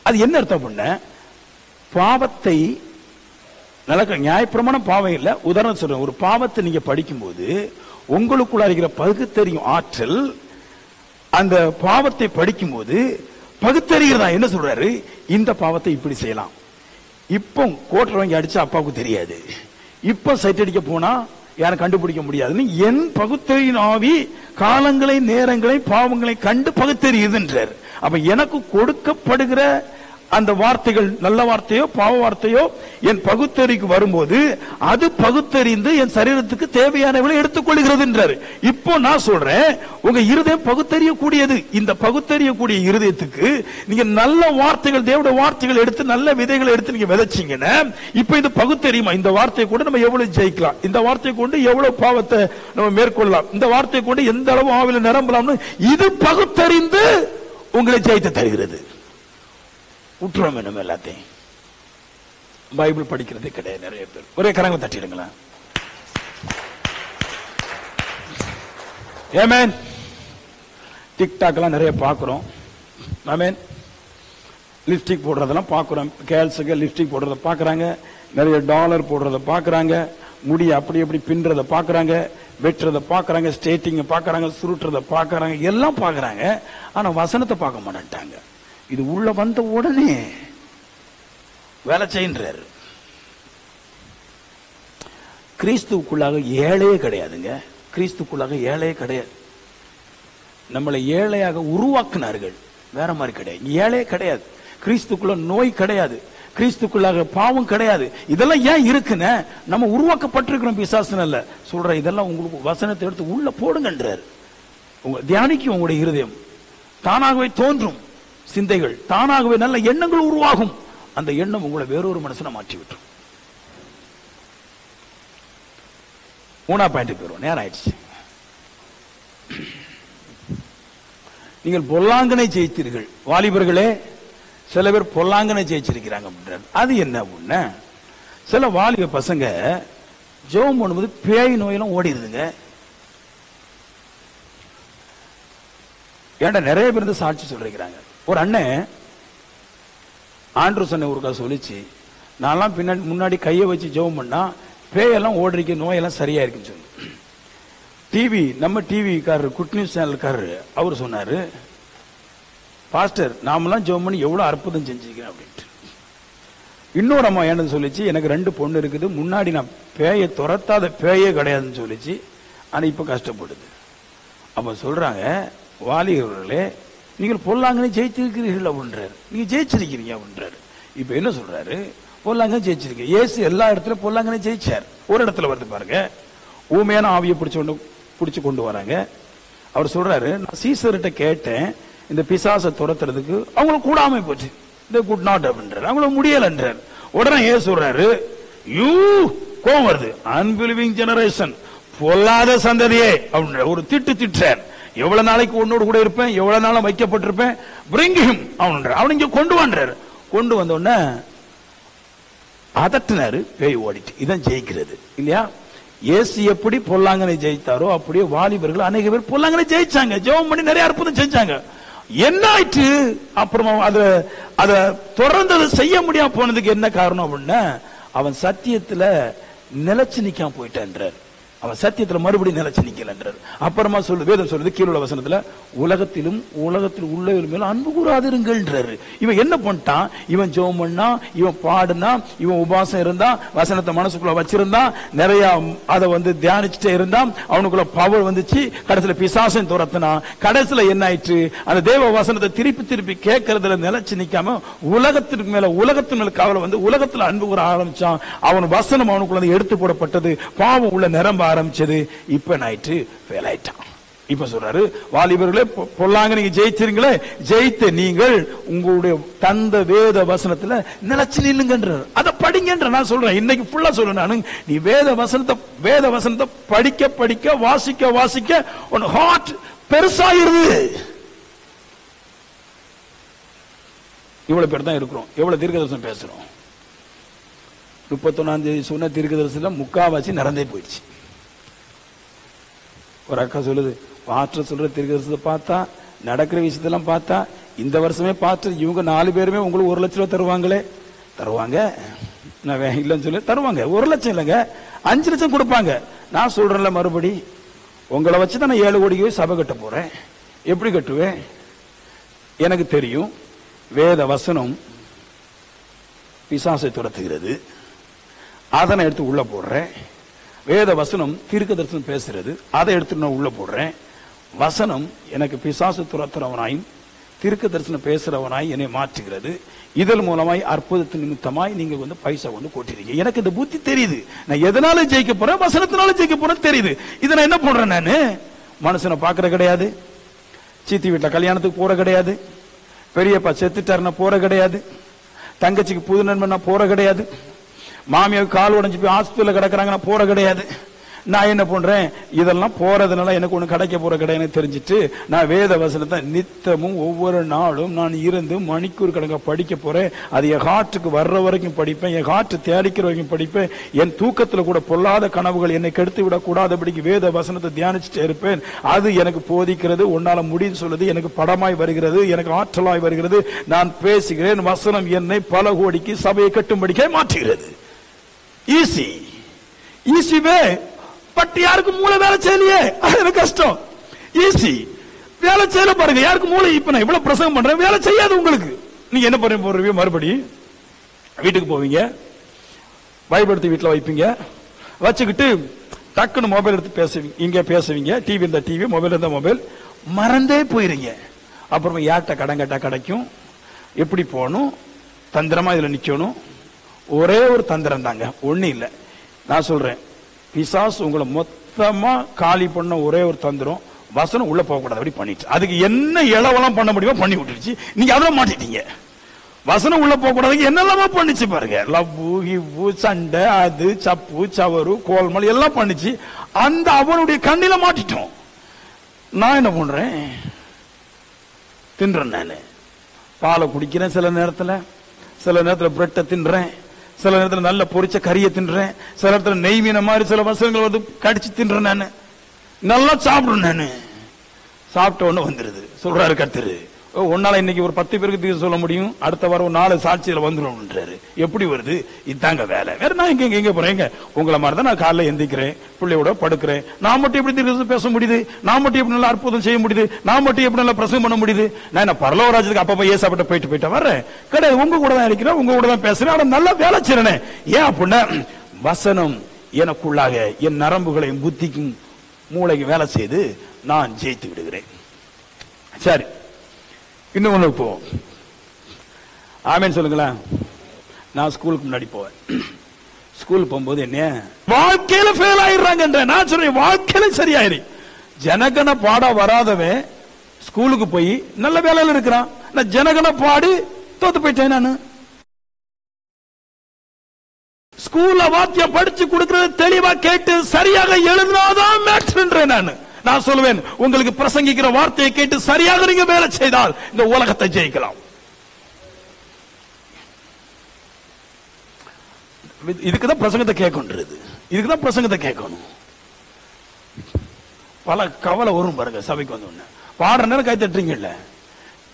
அது என்ன அர்த்தம் பண்ண, பாவத்தை நியாயப்பிரமாணம் பாவம் இல்ல, உதாரணம் சொல்றேன், ஒரு பாவத்தை நீங்க படிக்கும்போது உங்களுக்குள்ள இருக்கிற பகுத்தறியும் ஆற்றல் அந்த பாவத்தை படிக்கும்போது பகுத்தறிகிறதா. என்ன சொல்றாரு, இந்த பாவத்தை இப்படி செய்யலாம், இப்போ கோட்டர் வாங்கி அடிச்சா அப்பாவுக்கு தெரியாது, இப்ப சைட் அடிக்க போனா யாரும் கண்டுபிடிக்க முடியாதுன்னு என் பகுத்தறியின் ஆவி காலங்களை நேரங்களை பாவங்களை கண்டு பகுத்தறியுதுன்றார். அப்ப எனக்கு கொடுக்கப்படுகிற அந்த வார்த்தைகள் நல்ல வார்த்தையோ பாவ வார்த்தையோ என் பகுத்தறிக்கு வரும்போது அது பகுத்தறிந்து என் சரீரத்துக்கு தேவையானவளை எடுத்துக்கொள்கிறது என்றார். இப்போ நான் சொல்றேன், உங்க இருதயம் பகுத்தறியக்கூடியது. இந்த பகுத்தறியக்கூடிய இருதயத்துக்கு நீங்க நல்ல வார்த்தைகள், தேவனுடைய வார்த்தைகள் எடுத்து நல்ல விதைகளை எடுத்து நீங்க விதைச்சீங்கன்னா இப்ப இது பகுத்தறியுமா, இந்த வார்த்தையை கொண்டு நம்ம எவ்வளவு ஜெயிக்கலாம், இந்த வார்த்தையை கொண்டு எவ்வளவு பாவத்தை நம்ம மேற்கொள்ளலாம், இந்த வார்த்தையை கொண்டு எந்த அளவு ஆவில நிரம்பலாம்னு இது பகுத்தறிந்து உங்களை ஜெயித்து தருகிறது. விட்டுறோம் நம்ம எல்லாத்தையும். பைபிள் படிக்கிறதே கிடையாது நிறைய பேர். ஒரே கரங்களை தட்டிடுங்களா. ஆமென். டிக்டாக் எல்லாம் நிறைய பாக்குறோம். ஆமென். லிப்ஸ்டிக் போடுறதெல்லாம் பாக்குறோம். கேர்ள்ஸுக்கு லிப்ஸ்டிக் போடுறத பாக்குறாங்க, நிறைய டாலர் போடுறத பாக்குறாங்க, முடி அப்படி எப்படி பின்றத பாக்குறாங்க, வெட்டுறத பாக்குறாங்க, ஸ்ட்ரெயிட்டிங் பாக்குறாங்க, சுருட்டுறத பாக்குறாங்க, எல்லாம் பாக்குறாங்க. ஆனா வசனத்தை பார்க்க மாட்டாங்க. இது உள்ள வந்த உடனே வேலை செய்கின்றார். கிறிஸ்துக்குள்ளாக ஏழையே கிடையாதுங்க, கிறிஸ்துக்குள்ளாக ஏழையே கிடையாது. நம்மளை ஏழையாக உருவாக்குனார்கள், வேற மாதிரி கிடையாது. ஏழையே கிடையாது, கிறிஸ்துக்குள்ள நோய் கிடையாது, கிறிஸ்துக்குள்ளாக பாவம் கிடையாது. இதெல்லாம் ஏன் இருக்குன்னு நம்ம உருவாக்கப்பட்டிருக்கிறோம். பிசாசுன்னு சொல்ற இதெல்லாம் உங்களுக்கு வசனத்தை எடுத்து உள்ள போடுங்கன்றார். உங்க தியானிக்கும் உங்களுடைய இருதயம் தானாகவே தோன்றும், சிந்தைகள் தானாகவே நல்ல எண்ணங்கள் உருவாகும். அந்த எண்ணம் உங்களை வேறொரு மனசனை மாற்றி விட்டுரும். 3ஆம் பாயிண்ட் போயிடும், நேரம் ஆயிடுச்சு. நீங்கள் பொல்லாங்கனை ஜெயித்தீர்கள். வாலிபர்களே, சில பேர் பொல்லாங்கனை ஜெயிச்சிருக்கிறாங்க. அது என்ன அப்படின்னா, சில வாலிப பசங்க ஜெபம் பண்ணும்போது பேய் நோயெல்லாம் ஓடிடுதுங்க. ஏன்டா நிறைய பேர் சாட்சி சொல்லிருக்கிறாங்க. ஒரு அண்ணன் ஆண்ட்ரூஸ் அண்ணன் ஒருக்கா சொல்லிச்சு, நான்லாம் பின்னாடி முன்னாடி கையை வச்சு ஜெபம் பண்ணா பேயெல்லாம் ஓடிருக்கு, நோயெல்லாம் சரியா இருக்குன்னு சொல்லி. டிவி நம்ம டிவிக்காரர் குட் நியூஸ் சேனல்காரர் அவர் சொன்னாரு, பாஸ்டர் நாமெல்லாம் ஜெபம் பண்ணி எவ்வளவு அற்புதம் செஞ்சுக்கிறேன் அப்படின்ட்டு. இன்னொரு அம்மா என்னன்னு சொல்லிச்சு, எனக்கு 2 பொண்ணு இருக்குது, முன்னாடி நான் பேயை துரத்தாத பேயே கிடையாதுன்னு சொல்லிச்சு, ஆனா இப்ப கஷ்டப்படுது. அப்ப சொல்றாங்க, வாலிபர்களே நீங்கள் பொல்லாங்கனை ஜெயிச்சிருக்கிறீர்கள் அப்படின்றாரு. நீங்க ஜெயிச்சிருக்கிறீங்க அப்படின்றாரு. இப்ப என்ன சொல்றாரு? பொல்லாங்கனை ஜெயிச்சிருக்க. இயேசு எல்லா இடத்துலயும் பொல்லாங்கனை ஜெயிச்சார். ஒரு இடத்துல வருது பாருங்க, ஊமையான ஆவியை பிடிச்சு கொண்டு வராங்க. அவர் சொல்றாரு, நான் சீசர்கிட்ட கேட்டேன் இந்த பிசாசை துரத்துறதுக்கு, அவங்களுக்கு கூடாம போச்சு, இந்த குட் நாட் அப்படின்றாரு, அவங்களுக்கு முடியலன்றார். உடனே ஏன் சொல்றாரு, யூ கோவம் வருது, அன்பிலீவிங் ஜெனரேஷன், பொல்லாத சந்ததியே அப்படின்ற ஒரு திட்டுறார். எவ்வளவு நாளைக்கு உன்னோடு கூட இருப்பேன், எவ்வளவு நாளும் வைக்கப்பட்டிருப்பேன், பிரிங் ஹிம் அப்படின்ற. அவன் இங்க கொண்டு வந்தாரு. கொண்டு வந்த உடனே அதட்டினாரு, பேய் ஓடிட்டு. இதான் ஜெயிக்கிறது இல்லையா? இயேசு எப்படி பொல்லாங்கனை ஜெயித்தாரோ அப்படியே வாலிபர்கள் அநேக பேர் பொல்லாங்கனை ஜெயிச்சாங்க. ஜெபம் பண்ணி நிறைய அற்புதம் செஞ்சாங்க. என்ன ஆயிற்று? அப்புறமா அத தொடர்ந்து செய்ய முடியாம போனதுக்கு என்ன காரணம் அப்படின்னா, அவன் சத்தியத்துல நிலைச்சு நிக்காம போயிட்டான்றார். அவன் சத்தியத்துல மறுபடியும் நிலைச்சு நிக்கலன்றார். அப்புறமா வேதம் சொல்றது கீழுள்ள வசனத்துல, உலகத்தில் உள்ளவர்கள் மேல அன்பு கூறாதிருங்கள்ன்றாரு. இவன் என்ன பண்ணிட்டான்? இவன் ஜெபம் பண்ணா, இவன் பாடுனா, இவன் உபாசம் இருந்தா, வசனத்தை மனசுக்குள்ள வச்சிருந்தான், நிறைய அதை தியானிச்சுட்டே இருந்தான், அவனுக்குள்ள பவர் வந்துச்சு. கடைசியில பிசாசன் துரத்துனா. கடைசியில என்ன ஆயிற்று? அந்த தேவ வசனத்தை திருப்பி கேட்கறதுல நிலைச்சு நிக்காம உலகத்தின் மேல கவலை உலகத்துல அன்பு கூற ஆரம்பிச்சான். அவன் வசனம் அவனுக்குள்ள எடுத்து போடப்பட்டது, பாவம் உள்ள நிரம்ப ஆரம்பிச்சது. இப்ப நைட்டு வேலாயிட்டான். இப்ப சொல்றாரு, வாலிபர்களே பொல்லாங்க நீங்க ஜெயிச்சிருங்களே, ஜெயித்த நீங்கள் உங்களுடைய தந்த வேத வசனத்துல நிலைச்சு நில்லுங்கன்றார். அதை படிங்கன்ற. நான் சொல்றேன், இன்னைக்கு ஃபுல்லா சொல்றேன் நான், நீ வேத வசனத்தை படிக்க வாசிக்க உன் ஹார்ட் பெருசாயிருது. இவ்வளவு பேர் தான் இருக்கிறோம். எவ்வளவு தீர்க்கதரிசனம் பேசுறோம்? 31ஆம் தேதி சொன்ன தீர்க்கதரிசனம் முக்காவாசி நடந்தே போயிடுச்சு. ஒரு அக்கா சொல்லுது, பாஸ்டர் சொல்ற தீர்க்கதரிசனத்தை பார்த்தா, நடக்கிற விஷயத்தெல்லாம் பார்த்தா, இந்த வருஷமே பாஸ்டர் இவங்க 4 பேருமே உங்களுக்கு 1 லட்சம் ரூபாய் தருவாங்க. நான் இல்லைன்னு சொல்லி தருவாங்க. 1 லட்சம் இல்லைங்க, 5 லட்சம் கொடுப்பாங்க. நான் சொல்றேன்ல, மறுபடி உங்களை வச்சுதான் நான் 7 கோடிக்கு சபை கட்ட போறேன். எப்படி கட்டுவேன்? எனக்கு தெரியும். வேத வசனம் பிசாசை துரத்துகிறது, அதை எடுத்து உள்ள போடுறேன். வேத வசனம் தீர்க்கதரிசனம் பேசுறது, அதை எடுத்து நான் உள்ள போடுறேன். வசனம் எனக்கு பிசாசு துரத்துறவனாயும் தீர்க்கதரிசனம் பேசுறவனாய் என்னை மாற்றுகிறது. இதன் மூலமாய் அற்புதத்தின் நிமித்தமாய் நீங்க பைசா கொட்டிருக்கீங்க. எனக்கு இந்த புத்தி தெரியுது. நான் எதனால ஜெயிக்க போறேன்? வசனத்தினால ஜெயிக்க போறேன் தெரியுது. இதை நான் என்ன பண்றேன்? நானு மனுஷனை பாக்குற கிடையாது, சீத்தி வீட்டுல கல்யாணத்துக்கு போற கிடையாது, பெரியப்பா செத்துட்டாருன்னா போற கிடையாது, தங்கச்சிக்கு புது நண்பன் போற கிடையாது, மாமியாவுக்கு கால் உடைஞ்சு போய் ஹாஸ்பிட்டல் கிடக்குறாங்கன்னா போற கிடையாது. நான் என்ன பண்றேன்? இதெல்லாம் போறதுனால எனக்கு ஒண்ணு கிடைக்க போற கிடையாது தெரிஞ்சிட்டு, நான் வேத வசனத்தை நித்தமும் ஒவ்வொரு நாளும் நான் இருந்து மணிக்கூர் கணக்கா படிக்க போறேன். அது என் ஹார்ட்டுக்கு வர்ற வரைக்கும் படிப்பேன், என் ஹார்ட் தேடிக்கிற வரைக்கும் படிப்பேன். என் தூக்கத்துல கூட பொல்லாத கனவுகள் என்னை கெடுத்து விடக்கூடாதபடிக்கு வேத வசனத்தை தியானிச்சுட்டே இருப்பேன். அது எனக்கு போதிக்கிறது, உன்னால முடின்னு சொல்லுது, எனக்கு படமாய் வருகிறது, எனக்கு ஆற்றலாய் வருகிறது. நான் பேசுகிறேன், வசனம் என்னை பல கோடிக்கு சபையை கட்டும்படிக்கே மாற்றுகிறது. Easy way. பட் யாருக்கு மூளை வேலை செய்யலையே, அது கஷ்டம். ஈஸி வேலை செய்யல பாருங்க. யாருக்கு மூளை? இப்ப நான் இவ்வளவு பிரசங்கம் பண்றேன், வேலை செய்யாது உங்களுக்கு. நீங்க என்ன பண்ண போறீங்க? மறுபடி வீட்டுக்கு போவீங்க, பைபிள் எடுத்து வீட்டுல வைப்பீங்க, வச்சுக்கிட்டு டக்குன்னு மொபைல் எடுத்து பேசுவீங்க. இங்க பேசுவீங்க, டிவி இருந்தா டிவி, மொபைல் இருந்தா மொபைல், மறந்தே போயிருங்க. அப்புறமா யார்கிட்ட கடன் கேட்டா கிடைக்கும், எப்படி போகணும், தந்திரமா இதுல நிக்கணும். ஒரே ஒரு தந்திரம் தாங்க, ஒண்ணு இல்ல. நான் சொல்றேன், பிசாசு உங்களை மொத்தமா காலி பண்ண ஒரே ஒரு தந்திரம், வசனம் உள்ள போக கூடாது. அப்படி பண்ணிட்டு அதுக்கு என்ன இளவெல்லாம் பண்ண முடியுமோ பண்ணி விட்டுருச்சு. நீங்க அதெல்லாம் மாட்டிட்டீங்க. வசனம் உள்ள போக கூடாது என்னெல்லாமா பண்ணிச்சு பாருங்க. லவ்வு கிவ்வு சண்டை, அது சப்பு சவரு கோல்மல் எல்லாம் பண்ணிச்சு. அந்த அவனுடைய கண்ணில மாட்டிட்டோம். நான் என்ன பண்றேன்? தின்றேன். நானு பாலை குடிக்கிறேன், சில நேரத்துல பிரெட்டை தின்றேன், சில நேரத்தில் நல்ல பொரிச்ச கறியை தின்றேன், சில நேரத்தில் நெய் மீன மாதிரி சில வசனங்கள் கடிச்சு தின்றேன். நானு நல்லா சாப்பிடுறேன். நானு சாப்பிட்ட உடனே வந்துருது. சொல்றாரு கர்த்தர், ஒன்னால இன்னைக்கு ஒரு 10 பேருக்கு தீர்வு சொல்ல முடியும், அடுத்த வாரம் 4 சாட்சியில வந்துடும். எப்படி வருது? இதாங்க வேலை. வேற நான் எங்க போறேங்க? உங்களை மாதிரி தான் நான் காலைல எந்திக்கிறேன், பிள்ளையோட படுக்கிறேன். நான் மட்டும் எப்படி தீர்வு பேச முடியுது? நான் மட்டும் எப்படி நல்லா அற்புதம் செய்ய முடியுது? நான் மட்டும் எப்படி நல்லா பிரசங்கம் பண்ண முடியுது? நான் என்ன பரலோகராஜ்யத்துக்கு அப்பப்ப ஏசாப்பிட்ட போயிட்டு வர்றேன் கிடையாது. உங்க கூட தான் இருக்கிறேன், உங்க கூட தான் பேசுறேன். ஆனா நல்லா வேலை செய்யறேன். ஏன் அப்படின்னா வசனம் எனக்குள்ளாக என் நரம்புகளையும் புத்திக்கும் மூளைக்கு வேலை செய்து நான் ஜெயித்து விடுகிறேன். சரி, இன்னும் ஒண்ணு போவோம். ஆமேன் சொல்லுங்களேன். நான் ஸ்கூலுக்கு முன்னாடி போவேன். ஸ்கூல் போகும்போது என்ன வாழ்க்கையில ஃபெயில் ஆயிடுறாங்க. நான் சொல்றேன் வாழ்க்கையில சரியாயிரு. ஜனகன பாட வராதவன் ஸ்கூலுக்கு போய் நல்ல வேலையில இருக்கிறான். நான் ஜனகன பாடி தோத்து போயிட்டேன். நான் ஸ்கூல்ல வாத்தியம் படிச்சு கொடுக்கறது தெளிவா கேட்டு சரியாக எழுதினாதான் மேட்ச். நான் சொல்லுவேன், உங்களுக்கு பிரசங்கிக்கிற வார்த்தையை கேட்டு சரியாக நீங்க வேலை செய்தால் இந்த உலகத்தை ஜெயிக்கலாம். இதுக்குதான் பிரசங்கத்தை கேட்கணும். இதுக்குதான் பிரசங்கத்தை கேட்கணும். பல கவலை வரும் பாருங்க சபைக்கு வந்த உடனே. பாடுற நேரம் கை தட்டுறீங்கல்ல,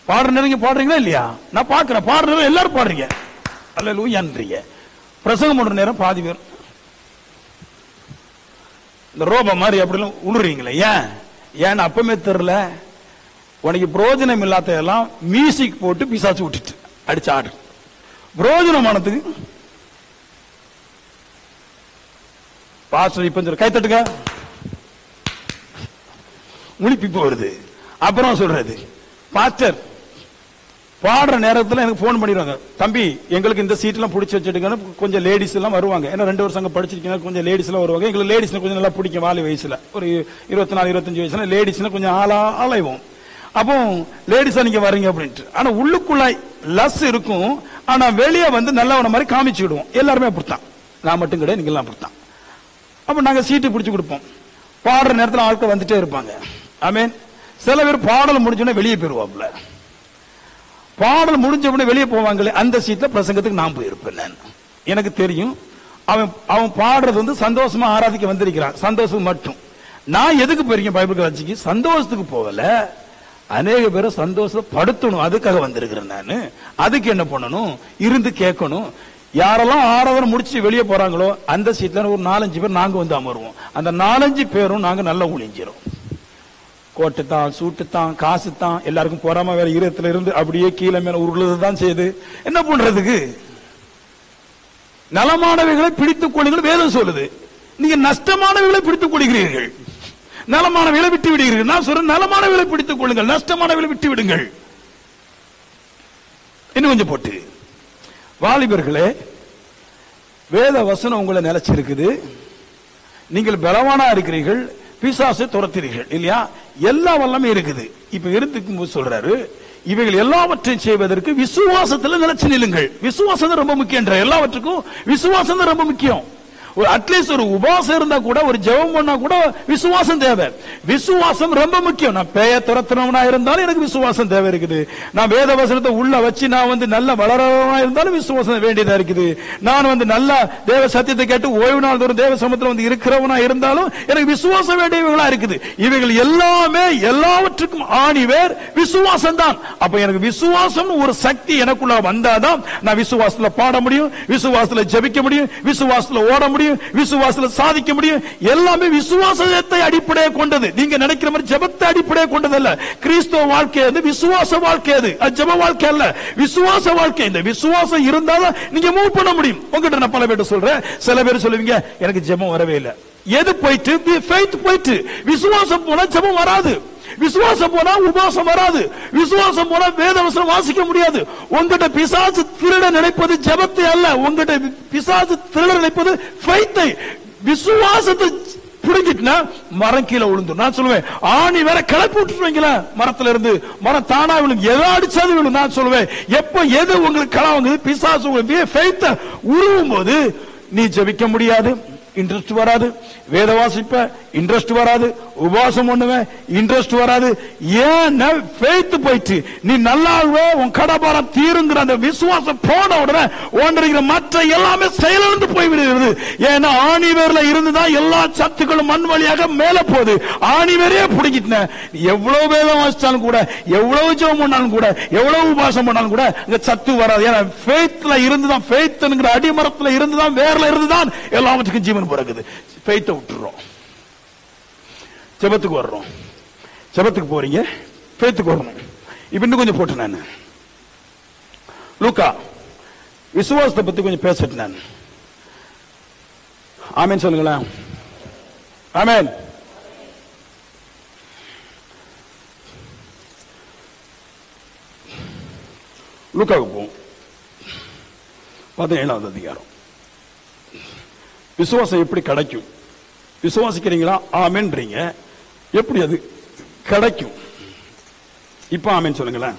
பாடுற நேரம் பாடுறீங்களா இல்லையா? நான் பாக்குறேன் பாடுற நேரம் எல்லாரும் பாடுறீங்க, அல்லேலூயான்றீங்க. பிரசங்கம் பண்ற நேரம் பாதி பேர் இந்த ரோபா மாதிரி அப்படிலாம் உணர்றீங்களே. ஏன் அப்பமே தெரியல. உனக்கு பிரயோஜனம் இல்லாததெல்லாம் மியூசிக் போட்டு பிசாச்சு விட்டுட்டு அடிச்சு ஆடு. பிரயோஜனமானதுக்கு பாஸ்டர் இப்ப கை தட்டுங்க, முழிப்பு வருது. அப்புறம் சொல்றது பாஸ்டர் பாடுற நேரத்தில் எனக்கு போன் பண்ணிடுவாங்க, தம்பி எங்களுக்கு இந்த சீட் எல்லாம் பிடிச்சி வச்சுட்டுங்க. கொஞ்சம் லேடிஸ் எல்லாம் வருவாங்க. ஏன்னா 2 வருஷம் அங்க படிச்சிருக்கீங்க, கொஞ்சம் லேடிஸ் எல்லாம் வருவாங்க. எங்களுக்கு லேடிஸ் கொஞ்சம் நல்லா பிடிக்கும். வாலி வயசுல ஒரு 24-25 வயசுல லேடிஸ் கொஞ்சம் ஆளாய்வோம். அப்போ லேடிஸா நீங்க வரீங்க அப்படின்ட்டு. ஆனா உள்ளுக்குள்ள லஸ் இருக்கும். ஆனா வெளியே வந்து நல்லவன மாதிரி காமிச்சுடுவோம். எல்லாருமே அப்படித்தான், நான் மட்டும் கிடையாது, நீங்க எல்லாம் அப்படித்தான். அப்ப நாங்க சீட்டு பிடிச்சு கொடுப்போம். பாடுற நேரத்தில் ஆட்கள் வந்துட்டே இருப்பாங்க. ஆமேன். சில பேர் பாடல் முடிஞ்சோடனே வெளியே போயிருவாப்ல. பாடல் முடிஞ்ச உடனே வெளியே போவாங்களே, அந்த சீட்ல பிரசங்கத்துக்கு நான் போயிருப்பேன். நான் எனக்கு தெரியும் அவன் பாடுறது வந்து சந்தோஷமா ஆராதிக்க வந்திருக்கிறான், சந்தோஷம் மட்டும். நான் எதுக்கு போயிருக்கேன் பைபிள் காட்சிக்கு? சந்தோஷத்துக்கு போகல, அநேக பேரை சந்தோஷப்படுத்தணும், அதுக்காக வந்திருக்கிறேன். நான் அதுக்கு என்ன பண்ணணும்? இருந்து கேட்கணும். யாரெல்லாம் ஆராதனை முடிச்சு வெளியே போறாங்களோ அந்த சீட்ல ஒரு 4-5 பேர் நாங்க வந்து அமருவோம். அந்த 4-5 பேரும் நாங்க நல்லா ஒளிஞ்சிரும். கோட்டு தான், சூட்டு தான், காசு தான், எல்லாருக்கும் போறாம வேற ஈரத்துல இருந்து அப்படியே கீழே மேல உருளுதான் செய்யுது. என்ன பண்றதுக்கு? நலமானவைகளை பிடித்துக் கொள்ளுங்கள் வேதம் சொல்லுது. நீங்க நஷ்டமானவைகளை பிடித்துக் கொள்கிறீர்கள், நலமானவைகளை விட்டு விடுகிறீர்கள். நான் சொல்றேன், நலமானவைகளை பிடித்துக் கொள்ளுங்கள், நஷ்டமானவைகளை விட்டு விடுங்கள். இன்னும் கொஞ்சம் போட்டு, வாலிபர்களே வேத வசனம் உங்களை நிலைச்சிருக்குது, நீங்கள் பலவானா இருக்கிறீர்கள், பிசாசை துரத்துறீர்கள் இல்லையா? எல்லா வல்லமே இருக்குது. இப்ப இருக்கும் போது சொல்றாரு, இவைகள் எல்லாவற்றையும் செய்வதற்கு விசுவாசத்துல நிலைச்சு நில்லுங்கள். விசுவாசம் ரொம்ப முக்கியம். எல்லாவற்றுக்கும் விசுவாசம் ரொம்ப முக்கியம். அட்லீஸ்ட் ஒரு உபாசம் இருந்தா கூட, ஒரு ஜெபம் பண்ணா கூட விசுவாசம் தேவை. விசுவாசம் ரொம்ப முக்கியம். நான் பேய துரத்துறவனா இருந்தாலும் எனக்கு விசுவாசம் தேவை இருக்குது. நான் வேத வசனத்தை உள்ள வச்சு நான் வந்து நல்ல வளரவனா இருந்தாலும் விசுவாசம் வேண்டியதா இருக்குது. நான் வந்து நல்ல தேவ சத்தியத்தை கேட்டு ஓய்வு நாள் தோறும் தேவ சமூகத்தில் வந்து இருக்கிறவனா இருந்தாலும் எனக்கு விசுவாசம் வேண்டியவங்களா இருக்குது. இவைகள் எல்லாமே எல்லாவற்றுக்கும் ஆணிவேர் விசுவாசம் தான். அப்ப எனக்கு விசுவாசம் ஒரு சக்தி எனக்குள்ள வந்தாதான் நான் விசுவாசத்துல பாட முடியும், விசுவாசத்துல ஜெபிக்க முடியும், விசுவாசத்துல ஓட முடியும், விசுவாசத்துல சாதிக்க முடியும். எல்லாமே விசுவாசத்தை அடிப்படையாக கொண்டது. நீங்க நினைக்கிற மாதிரி ஜெபத்தை அடிப்படையாக கொண்டது அல்ல. கிறிஸ்தவ வாழ்க்கை அது விசுவாச வாழ்க்கை, அது ஜெப வாழ்க்கை அல்ல, விசுவாச வாழ்க்கை. இந்த விசுவாசம் இருந்தாலும் நீங்க மூவ் பண்ண முடியும். உங்ககிட்ட நான் பல பேர் சொல்றேன், சில பேர் சொல்லுவீங்க எனக்கு ஜெபம் வரவே இல்லை. எது போயிட்டு? ஃபெய்த் போயிட்டு. விசுவாசம் போனா ஜெபம் வராது, விசுவாசம் போனா உபாசம் வராது, விசுவாசம் போனா வேதவசனம் வாசிக்க முடியாது. உங்ககிட்ட பிசாசு திருட நினைப்பது ஜெபத்தை அல்ல, உங்ககிட்ட பிசாசு திருட நினைப்பது ஃபெய்த்தை. விசுவாசத்தை புடிங்கிட்டுனா மரம் கீழே விழுந்து. நான் சொல்லுவேன், ஆணி வேற கிளப்பி விட்டுருவீங்களா மரத்துல இருந்து, மரம் தானா விழுந்து, எதை அடிச்சாது விழும். நான் சொல்லுவேன், எப்ப எது உங்களுக்கு களவாங்குது, பிசாசு உங்களுக்கு ஃபெய்த்தை உருவும் போது நீ ஜெபிக்க முடியாது, இன்ட்ரெஸ்ட் வராது, வேத வாசிப்ப இன்ட்ரெஸ்ட் வராது, உபவாசம் பண்ணுவேன் இன்ட்ரெஸ்ட் வராது. ஏன்னா ஃபெய்த் போயிட்டு நீ நல்லாவே உன் கடபாரம் தீருங்கிற அந்த விசுவாசம் போன உடனே ஒன்றிருக்கிற மற்ற எல்லாமே செயலிழந்து போய்விடுகிறது. ஏன்னா ஆணிவேர்ல இருந்துதான் எல்லா சத்துக்களும் மண் வழியாக மேல போகுது. ஆணிவேரையே பிடிக்கிட்ட எவ்வளவு வேதம் வாசிச்சாலும் கூட, எவ்வளவு ஜெபம் பண்ணாலும் கூட, எவ்வளவு உபவாசம் பண்ணாலும் கூட இங்க சத்து வராது. ஏன்னா ஃபெய்த்ல இருந்துதான், ஃபெய்த்ங்கிற அடிமரத்துல இருந்துதான், வேர்ல இருந்துதான் எல்லாவற்றுக்கும் ஜீவன் பிறகுது. ஃபெய்த்தை விட்டுறோம், ஜெபத்துக்கு வர்றோம். ஜெபத்துக்கு போறீங்க, ஃபெய்த்துக்கு வரணும். இப்ப இன்னும் கொஞ்சம் போட்டு நான் லூக்கா விசுவாசத்தை பத்தி கொஞ்சம் பேசிட்டு நான். ஆமேன் சொல்லுங்களேன். ஆமேன். லூக்காவுக்கு போவோம். 17வது அதிகாரம். விசுவாசம் எப்படி கிடைக்கும்? விசுவாசிக்கிறீங்களா? ஆமென்றீங்க. எப்படி அது கிடைக்கும்? இப்ப ஆமென் சொல்லுங்களேன்.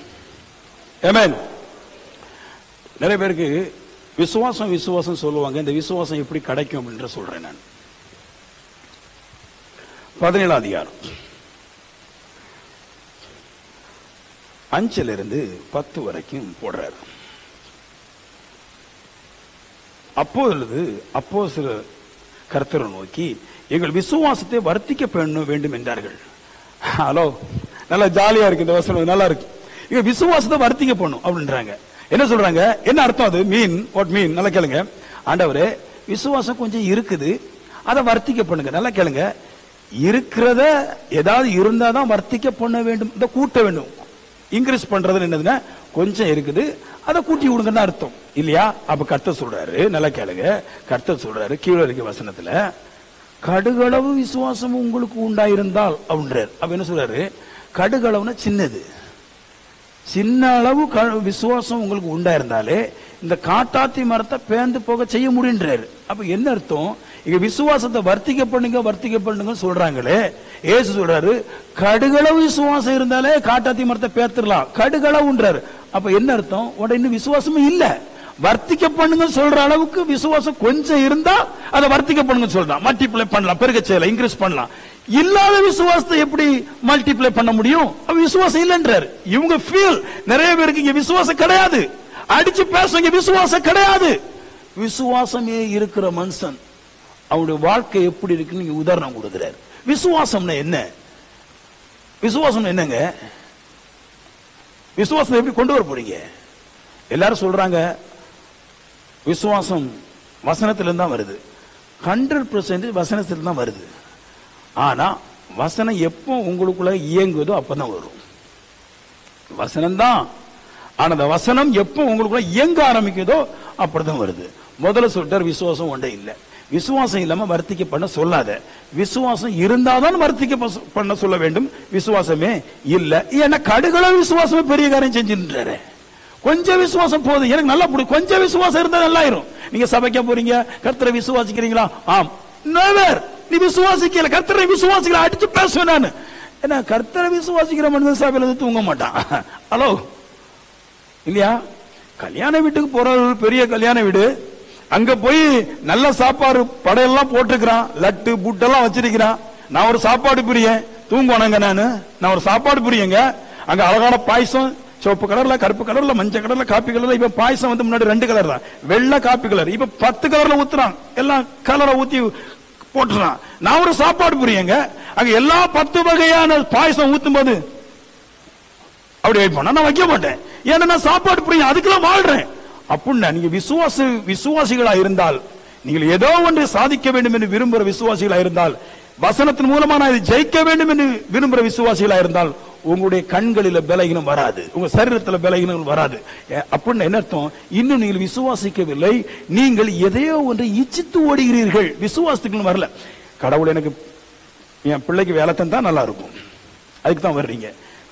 ஆமென். நிறைய பேருக்கு விசுவாசம் விசுவாசம் சொல்லுவாங்க. இந்த விசுவாசம் எப்படி கிடைக்கும் அப்படின்ற சொல்றேன் நான். 17வது அதிகாரம் 5 10 வரைக்கும் போடுறாரு. அப்பொழுது அப்போஸ்தலர் கர்த்தரை நோக்கி எங்கள் விசுவாசத்தை வர்த்திக்க பண்ண வேண்டும் என்றார்கள். ஹலோ, நல்லா ஜாலியா இருக்கு இந்த வசனம், நல்லா இருக்கு. இங்க விசுவாசத்தை வர்த்திக்க பண்ணும் அப்படின்றாங்க. என்ன சொல்றாங்க? என்ன அர்த்தம் அது? மீன் வாட் மீன்? நல்லா கேளுங்க. ஆண்டவரே, விசுவாசம் கொஞ்சம் இருக்குது, அதை வர்த்திக்க பண்ணுங்க. நல்லா கேளுங்க. இருக்கிறத ஏதாவது இருந்தாதான் வர்த்திக்க பண்ண வேண்டும், இதை கூட்ட வேண்டும். இன்க்ரீஸ் பண்றது என்னதுன்னா கொஞ்சம் இருக்குது, அதை கூட்டி விடுங்கன்னு அர்த்தம் இல்லையா? அப்ப கர்த்தர் சொல்றாரு, நல்லா கேளுங்க. கர்த்தர் சொல்றாரு கீழே இருக்க வசனத்துல, கடுகளவு விசுவாசம் உங்களுக்கு உண்டாயிருந்தால் அப்படின்றார். அப்ப என்ன சொல்றாரு? கடுகளவுனா சின்னது, சின்ன அளவு விசுவாசம் உங்களுக்கு உண்டாயிருந்தாலே இந்த காட்டாத்தி மரத்தை பேர்ந்து போக செய்ய முடியுன்றாரு. அப்ப என்ன அர்த்தம்? இங்க விசுவாசத்தை வர்த்திக்க பண்ணுங்க சொல்றாங்களே. ஏசு சொல்றாரு கடுகளவு விசுவாசம் இருந்தாலே காட்டாத்தி மரத்தை பேர்த்திடலாம், கடுகளவுன்றாரு. அப்ப என்ன அர்த்தம்? உடனே இன்னும் விசுவாசமே இல்ல. வர்த்திக்க பண்ணுங்க சொல்ற அளவுக்கு விசுவாசம் கொஞ்சம் இருந்தா அதை வர்த்திக்க பண்ணுங்க சொல்றான். மல்டிப்ளை பண்ணலாம், பெருக செய்யலாம், இன்க்ரீஸ் பண்ணலாம். இல்லாத விசுவாசத்தை எப்படி மல்டிப்ளை பண்ண முடியும்? விசுவாசம் இல்லைன்றாரு. இவங்க ஃபீல் நிறைய பேருக்கு இங்க விசுவாசம் கிடையாது. அடிச்சு பேசுங்க, விசுவாசம் கிடையாது. விசுவாசமே இருக்கிற மனுஷன் அவனுடைய வாழ்க்கை எப்படி இருக்குன்னு நீங்க உதாரணம் கொடுக்கிறார். விசுவாசம்னா என்ன? விசுவாசம் என்னங்க? விசுவாசம் எப்படி கொண்டு வர போறீங்க? எல்லாரும் சொல்றாங்க விசுவாசம் வசனத்திலிருந்து தான் வருது. 100% வசனத்திலிருந்து தான் வருது. ஆனா வசனம் எப்போ உங்களுக்குள்ள இயங்குதோ அப்பதான் வரும். வசனம் தான். ஆனா அந்த வசனம் எப்போ உங்களுக்குள்ள இயங்க ஆரம்பிக்குதோ அப்படிதான் வருது. முதல்ல சொல்லிட்டார் விசுவாசம் ஒன்றே இல்லை. விசுவாசம் இல்லாம வர்த்திக்க பண்ண சொல்லாத. விசுவாசம் இருந்தாதான் வர்த்திக்க பண்ண சொல்ல வேண்டும். விசுவாசமே இல்ல. ஏன்னா கடுகளவு விசுவாசமே பெரிய காரியம் செஞ்சுன்றாரு. கொஞ்சம் விசுவாசம் போதும், எனக்கு நல்லா பிடிக்கும். கொஞ்சம் விசுவாசம் இருந்தா நல்லாயிரும். நீங்க சபைக்க போறீங்க, கர்த்தரை விசுவாசிக்கிறீங்களா? ஆம். நெவர். நீ விசுவாசிக்கல, கர்த்தரை விசுவாசிக்கல, அடிச்சு பேசுவேன் நான். ஏன்னா கர்த்தரை விசுவாசிக்கிற மனிதன் சபையில தூங்க மாட்டான். ஹலோ இல்லையா? கல்யாண வீட்டுக்கு போற ஒரு பெரிய கல்யாண வீடு, அங்க போய் நல்ல சாப்பாடு படையெல்லாம் போட்டுக்கிறான், லட்டு புட்டெல்லாம் வச்சிருக்கிறான். நான் ஒரு சாப்பாடு பிரியன், தூங்குவானுங்க. நான் ஒரு சாப்பாடு பிரியங்க. அங்க அழகான பாயசம், சிவப்பு கலர்ல, கருப்பு கலர்ல, மஞ்சள் கலர்ல, காப்பி கலர்ல. இப்ப பாயசம் வந்து முன்னாடி 2 கலர் தான், வெள்ளை காப்பி கலர். இப்ப 10 கலர்ல ஊத்துறான், எல்லாம் கலரை ஊத்தி போட்டுறான். நான் ஒரு சாப்பாடு புரியுங்க. அங்க எல்லா 10 வகையான பாயசம் ஊத்தும் போது அப்படி வெயிட் பண்ண நான் வைக்க மாட்டேன். ஏன்னா நான் சாப்பாடு புரியும், அதுக்கெல்லாம் வாழ்றேன். அப்படின்னா நீங்க விசுவாசிகளா இருந்தால், நீங்கள் ஏதோ ஒன்று சாதிக்க வேண்டும் என்று விரும்புகிற விசுவாசிகளா இருந்தால், வசனத்தின் மூலமா நான் இதை ஜெயிக்க வேண்டும் என்று விரும்புகிற விசுவாசிகளா இருந்தால், உங்களுடைய கண்களில பலகீனம் வராது, உங்க சரீரத்தில் பலகீனம் வராது. அப்படின்னு என்ன அர்த்தம்? இன்னும் நீங்கள் விசுவாசிக்கவில்லை, நீங்கள் எதையோ ஒன்றை இச்சித்து ஓடுகிறீர்கள். விசுவாசத்துக்கு வரல. கடவுள் எனக்கு என் பிள்ளைக்கு வேலை தந்தா நல்லா இருக்கும், அதுக்கு தான் வர்றீங்க.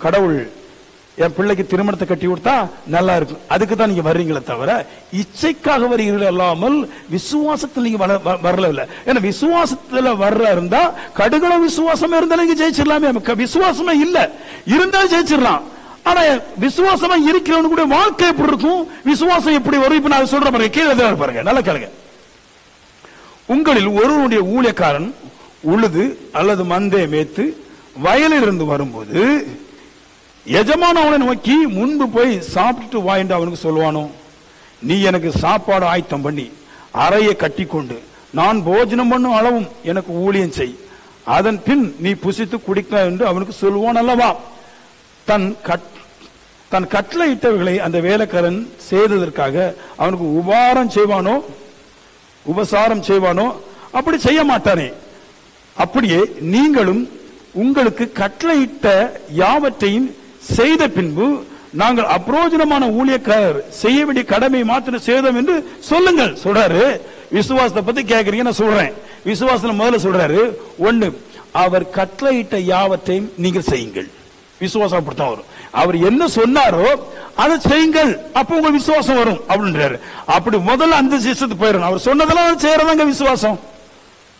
கடவுள் என் பிள்ளைக்கு திருமணத்தை கட்டி கொடுத்தா நல்லா இருக்கும், அதுக்கு தான் நீங்க வர்றீங்களே தவிர இச்சைக்காக வருகிறீர்கள் அல்லாமல் விசுவாசத்தில் நீங்க வரல இல்லை. ஏன்னா விசுவாசத்துல வர்ற இருந்தா கடுகள விசுவாசமே இருந்தாலும் நீங்க ஜெயிச்சிடலாமே. விசுவாசமே இல்ல இருந்தாலும் ஜெயிச்சிடலாம். ஆனா விசுவாசமா இருக்கிறவனு கூட வாழ்க்கை எப்படி இருக்கும், விசுவாசம் எப்படி வரும்? இப்ப நான் சொல்ற பாருங்க, கீழே பாருங்க, நல்லா கேளுங்க. உங்களில் ஒருவனுடைய ஊழியக்காரன் உழுது அல்லது மந்தையை மேய்த்து வயலில் இருந்து வரும்போது எஜமான அவனை நோக்கி முன்பு போய் சாப்பிட்டு வா என்று அவனுக்கு சொல்லுவானோ? நீ எனக்கு சாப்பாடு ஆயத்தம் பண்ணி அறையை கட்டி கொண்டு நான் போஜனம் பண்ணும் அளவும் எனக்கு ஊழியம் செய், அதன் பின் நீ புசித்து குடிக்க என்று அவனுக்கு சொல்லுவான் அல்லவா? தன் கட்டளை இட்டவர்களை அந்த வேலைக்காரன் செய்ததற்காக அவனுக்கு உபசாரம் செய்வானோ? அப்படி செய்ய மாட்டானே. அப்படியே நீங்களும் உங்களுக்கு கட்டளையிட்ட யாவற்றையும் செய்த பின்பு நாங்கள் அப்ரோஜனமான ஊழியக்காரர் செய்ய வேண்டிய கடமை மாத்திரம் செய்தோம் என்று சொல்லுங்கள் சொல்றாரு. விசுவாசத்தை பத்தி கேட்கறீங்க, நான் சொல்றேன். விசுவாசம் முதல்ல சொல்றாரு, 1, அவர் கட்டளையிட்ட யாவற்றையும் நீங்கள் செய்யுங்கள். விசுவாசம் அப்படித்தான் வரும். அவர் என்ன சொன்னாரோ அதை செய்யுங்கள், அப்ப உங்க விசுவாசம் வரும் அப்படின்றாரு. அப்படி முதல்ல அந்த சிஸ்டத்துக்கு போயிடணும். அவர் சொன்னதெல்லாம் செய்யறதாங்க விசுவாசம்.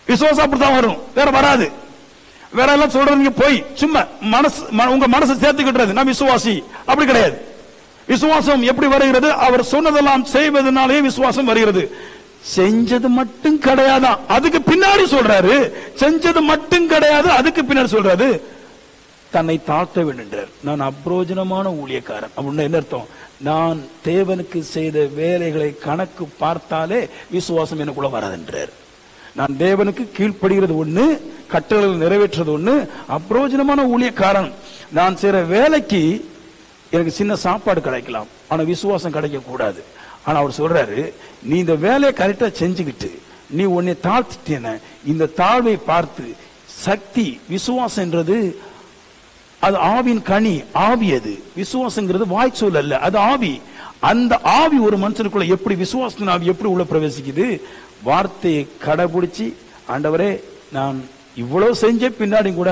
விசுவாசம் அப்படித்தான் வரும், வேற வராது. வேற எல்லாம் சொல்றீங்க போய் சும்மா மனசு உங்க மனசை சேர்த்துக்கிட்டுறது நான் விசுவாசி அப்படி கிடையாது. விசுவாசம் எப்படி வருகிறது? அவர் சொன்னதெல்லாம் செய்வதனாலே விசுவாசம் வருகிறது. செஞ்சது மட்டும் கிடையாதான், அதுக்கு பின்னாடி சொல்றாரு. செஞ்சது மட்டும் கிடையாது, அதுக்கு பின்னாடி சொல்றாரு தன்னை தாழ்த்த வேண்டுன்றார். நான் அப்ரோஜனமான ஊழியக்காரன் அப்படின்னு என்ன அர்த்தம்? நான் தேவனுக்கு செய்த வேலைகளை கணக்கு பார்த்தாலே விசுவாசம் எனக்குள்ள வராதுன்றார். நான் தேவனுக்கு கீழ்ப்படுகிறது ஒண்ணு, கட்டளைகள் நிறைவேற்றுறது ஒண்ணு. அப்ரோஜனமான ஊழியக்காரன், நான் செய்யற வேலைக்கு எனக்கு சின்ன சாப்பாடு கிடைக்கலாம், ஆனா விசுவாசம் கிடைக்க கூடாது. ஆனா அவர் சொல்றாரு, நீ இந்த வேலையை கரெக்டா செஞ்சுக்கிட்டு நீ உன்னை தாழ்த்திட்டேன, இந்த தாழ்வை பார்த்து சக்தி விசுவாசம்ன்றது அது ஆவின் கனி, ஆவி. அது விசுவாசங்கிறது வாய்ச்சொல் அல்ல, அது ஆவி. அந்த ஆவி ஒரு மனுஷனுக்குள்ள எப்படி விசுவாசத்தின் ஆவி எப்படி உள்ள பிரவேசிக்குது? வார்த்தையை கடைபிடிச்சு, ஆண்டவரே நான் இவ்வளவு செஞ்ச பின்னாடி கூட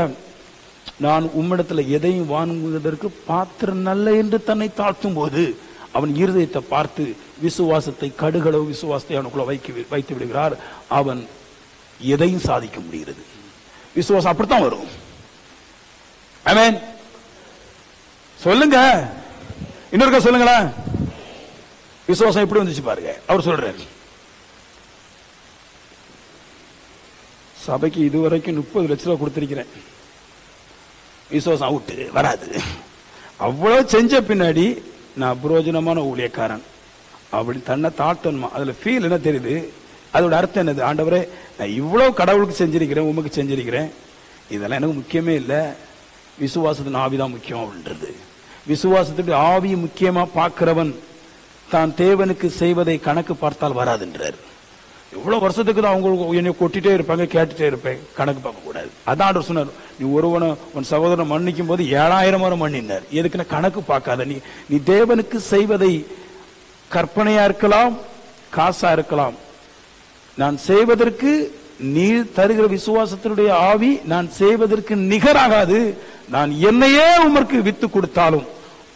நான் உம்மிடத்துல எதையும் வாங்குவதற்கு பாத்திரம் நல்ல என்று தன்னை தாழ்த்தும் போது அவன் இருதயத்தை பார்த்து விசுவாசத்தை கடுகளவு விசுவாசத்தை அவனுக்குள்ள வைத்து விடுகிறார். அவன் எதையும் சாதிக்க முடிகிறது. விசுவாசம் அப்படித்தான் வரும். ஆமென். சொல்லுங்க, இன்னொருக்கா சொல்லுங்களேன். விசுவாசம் எப்படி வந்துச்சு பாருங்க. அவர் சொல்றாரு, சபைக்கு இதுவரைக்கும் 30 லட்சம் ரூபாய் கொடுத்திருக்கிறேன், விசுவாசம் அவுட்டு வராது. அவ்வளவு செஞ்ச பின்னாடி நான் பிரயோஜனமான ஊழியக்காரன் அப்படி தன்னை தாழ்த்தணுமா? அதுல ஃபீல் என்ன தெரியுது? அதோட அர்த்தம் என்னது? ஆண்டவரே நான் இவ்வளவு கடவுளுக்கு செஞ்சிருக்கிறேன், உமக்கு செஞ்சிருக்கிறேன், இதெல்லாம் எனக்கு முக்கியமே இல்லை, விசுவாசத்தின் ஆவிதான் முக்கியம் அப்படின்றது. விசுவாசத்துக்கு ஆவி முக்கியமா பார்க்கிறவன் தான் தேவனுக்கு செய்வதை கணக்கு பார்த்தால் வராதுன்றார். எவ்வளவு வருஷத்துக்கு தான் அவங்க என்னை கொட்டிட்டே இருப்பாங்க, கேட்டுட்டே இருப்பேன், கணக்கு பார்க்க கூடாது. அதான் ஆண்டவர் சொன்னார், நீ ஒருவனை உன் சகோதரன் மன்னிக்கும் போது 7000 முறை மன்னினார். எதுக்குன்னா கணக்கு பார்க்காத. நீ தேவனுக்கு செய்வதை கற்பனையா இருக்கலாம், காசா இருக்கலாம், நான் செய்வதற்கு நீ தருகிற விசுவாசத்தினுடைய ஆவி நான் செய்வதற்கு நிகராகாது. நான் என்னையே உமக்கு வித்து கொடுத்தாலும்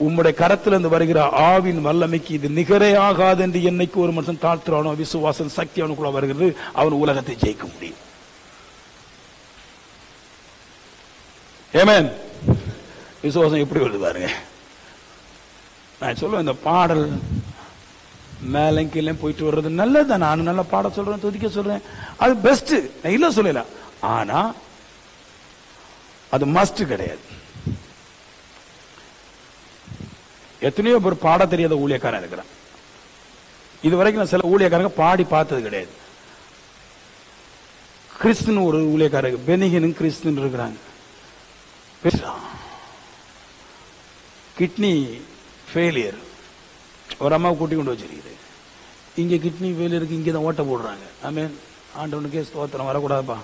உம்முடைய கரத்திலிருந்து வருகிற ஆவின் வல்லமைக்கு இது நிகரே ஆகாது என்று என்னைக்கு ஒரு மனுஷன் தாழ்த்துறானோ, விசுவாசம் சக்தி அவனுக்குள்ள வருகிறது, அவன் உலகத்தை ஜெயிக்க முடியும். ஆமென். விசுவாசம் எப்படி வருது பாருங்க. நான் சொல்லுவேன், இந்த பாடல் மேலே கீழே போயிட்டு வர்றது நல்லதுதான். நானும் நல்லா பாட சொல்றேன், துதிக்க சொல்றேன், அது பெஸ்ட், நான் இல்ல சொல்லல. ஆனா அது மஸ்ட் கிடையாது. எத்தனையோ பேர் பாட தெரியாத ஊழியக்காரன் இருக்கிறான். இதுவரைக்கும் நான் சில ஊழியக்காரங்க பாடி பார்த்தது கிடையாது. கிறிஸ்துன்னு ஒரு ஊழியக்காரங்க பெனிகனும் கிறிஸ்துன்னு இருக்கிறாங்க. கிட்னி ஃபெயிலியர், ஒரு அம்மாவை கூட்டி கொண்டு வச்சிருக்குது. இங்க கிட்னி ஃபெயிலியருக்கு இங்கே தான் ஓட்ட போடுறாங்க. ஆமென். ஆண்டவனுக்கே ஸ்தோத்திரம். வரக்கூடாதுப்பா,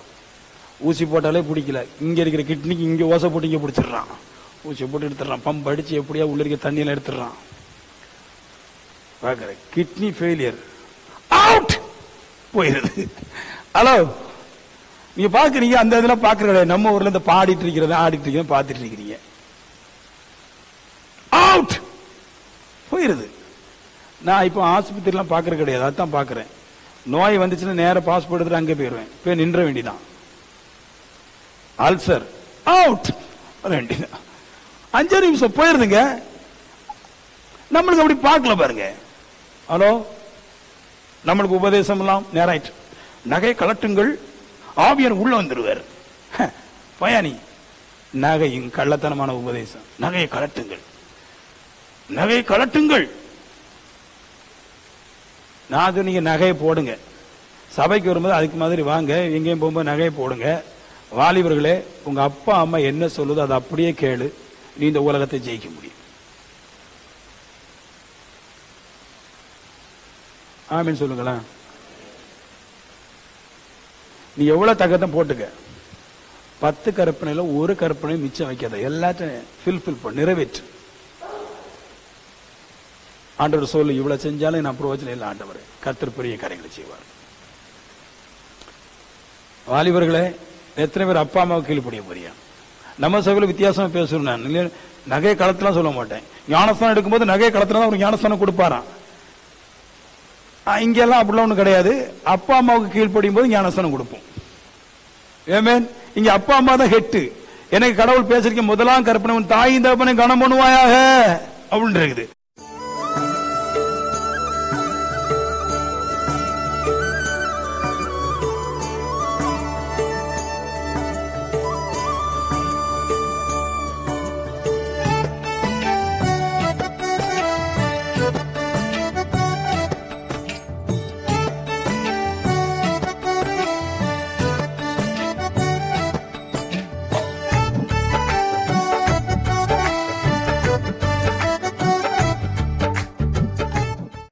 ஊசி போட்டாலே பிடிக்கல, இங்க இருக்கிற கிட்னிக்கு இங்க ஓசை போட்டு இங்க பிடிச்சிடுறான், ஊசி போட்டு எடுத்துடுறான், பம்ப் அடிச்சு எப்படியா உள்ள இருக்க தண்ணியில எடுத்துடுறான். பாக்குற கிட்னி ஃபெயிலியர் அவுட் போயிருது. ஹலோ, நீங்க பாக்குறீங்க, அந்த இதுல பாக்குற கிடையாது. நம்ம ஊர்ல இந்த பாடிட்டு இருக்கிறத ஆடிட்டு இருக்கிறத பாத்துட்டு இருக்கிறீங்க, அவுட் போயிருது. நான் இப்போ ஆஸ்பத்திரிலாம் பாக்குற கிடையாது, அதான் பாக்குறேன். நோய் வந்துச்சுன்னா நேரம் பாஸ்போர்ட் எடுத்துட்டு அங்கே போயிருவேன், போய் நின்ற வேண்டிதான். அல்சர் அவுட் வேண்டிதான், 5 நிமிஷம் போயிருதுங்க. நம்மளுக்கு அப்படி பார்க்கல பாருங்க. ஹலோ, நம்மளுக்கு உபதேசம் எல்லாம் நேராயிட்டு, நகை கலட்டுங்கள், ஆவியர் உள்ள வந்துடுவார். பயானி நகையும் கள்ளத்தனமான உபதேசம். நகையை கலட்டுங்கள், நகையை கலட்டுங்கள். நான் நீங்க நகையை போடுங்க, சபைக்கு வரும்போது அதுக்கு மாதிரி வாங்க, எங்கேயும் போகும்போது நகையை போடுங்க. வாலிபர்களே, உங்க அப்பா அம்மா என்ன சொல்லுதோ அதை அப்படியே கேளு, நீ இந்த உலகத்தை ஜெயிக்க முடியும். ஆமீன் சொல்லுங்களேன். நீ எவ்வளவு தகத்தம் போட்டுக்க, 10 கற்பனையில ஒரு கற்பனை மிச்சம் வைக்காத, எல்லாத்தையும் ஃபில்ஃபில் பண்ண, நிறைவேற்று. ஆண்டவர் சொல்லு, இவ்வளவு செஞ்சாலும் நான் பிரயோஜனம் இல்லை ஆண்டவர், கர்த்தர் பெரிய காரியங்களை செய்வார். வாலிபர்களே, எத்தனை பேர் அப்பா அம்மாவுக்கு கீழ்படிய போறியா? நம்ம சபையில வித்தியாசமா பேசுறேன். நான் நகை களத்தெல்லாம் சொல்ல மாட்டேன், ஞானஸ்தானம் எடுக்கும்போது நகையை கலத்துறதா ஒரு ஞானஸ்தானம் கொடுப்பாராம். இங்கெல்லாம் அப்படிலாம் ஒண்ணு கிடையாது. அப்பா அம்மாவுக்கு கீழ்ப்படியும் போது ஞானஸ்தானம் கொடுப்போம். ஆமென். இங்க அப்பா அம்மா தான் ஹெட்டு. எனக்கு கடவுள் பேசிருக்க முதலாம் கற்பனை, தாயின் தகப்பனை கனம் பண்ணுவாயாக அப்படின்னு இருக்குது.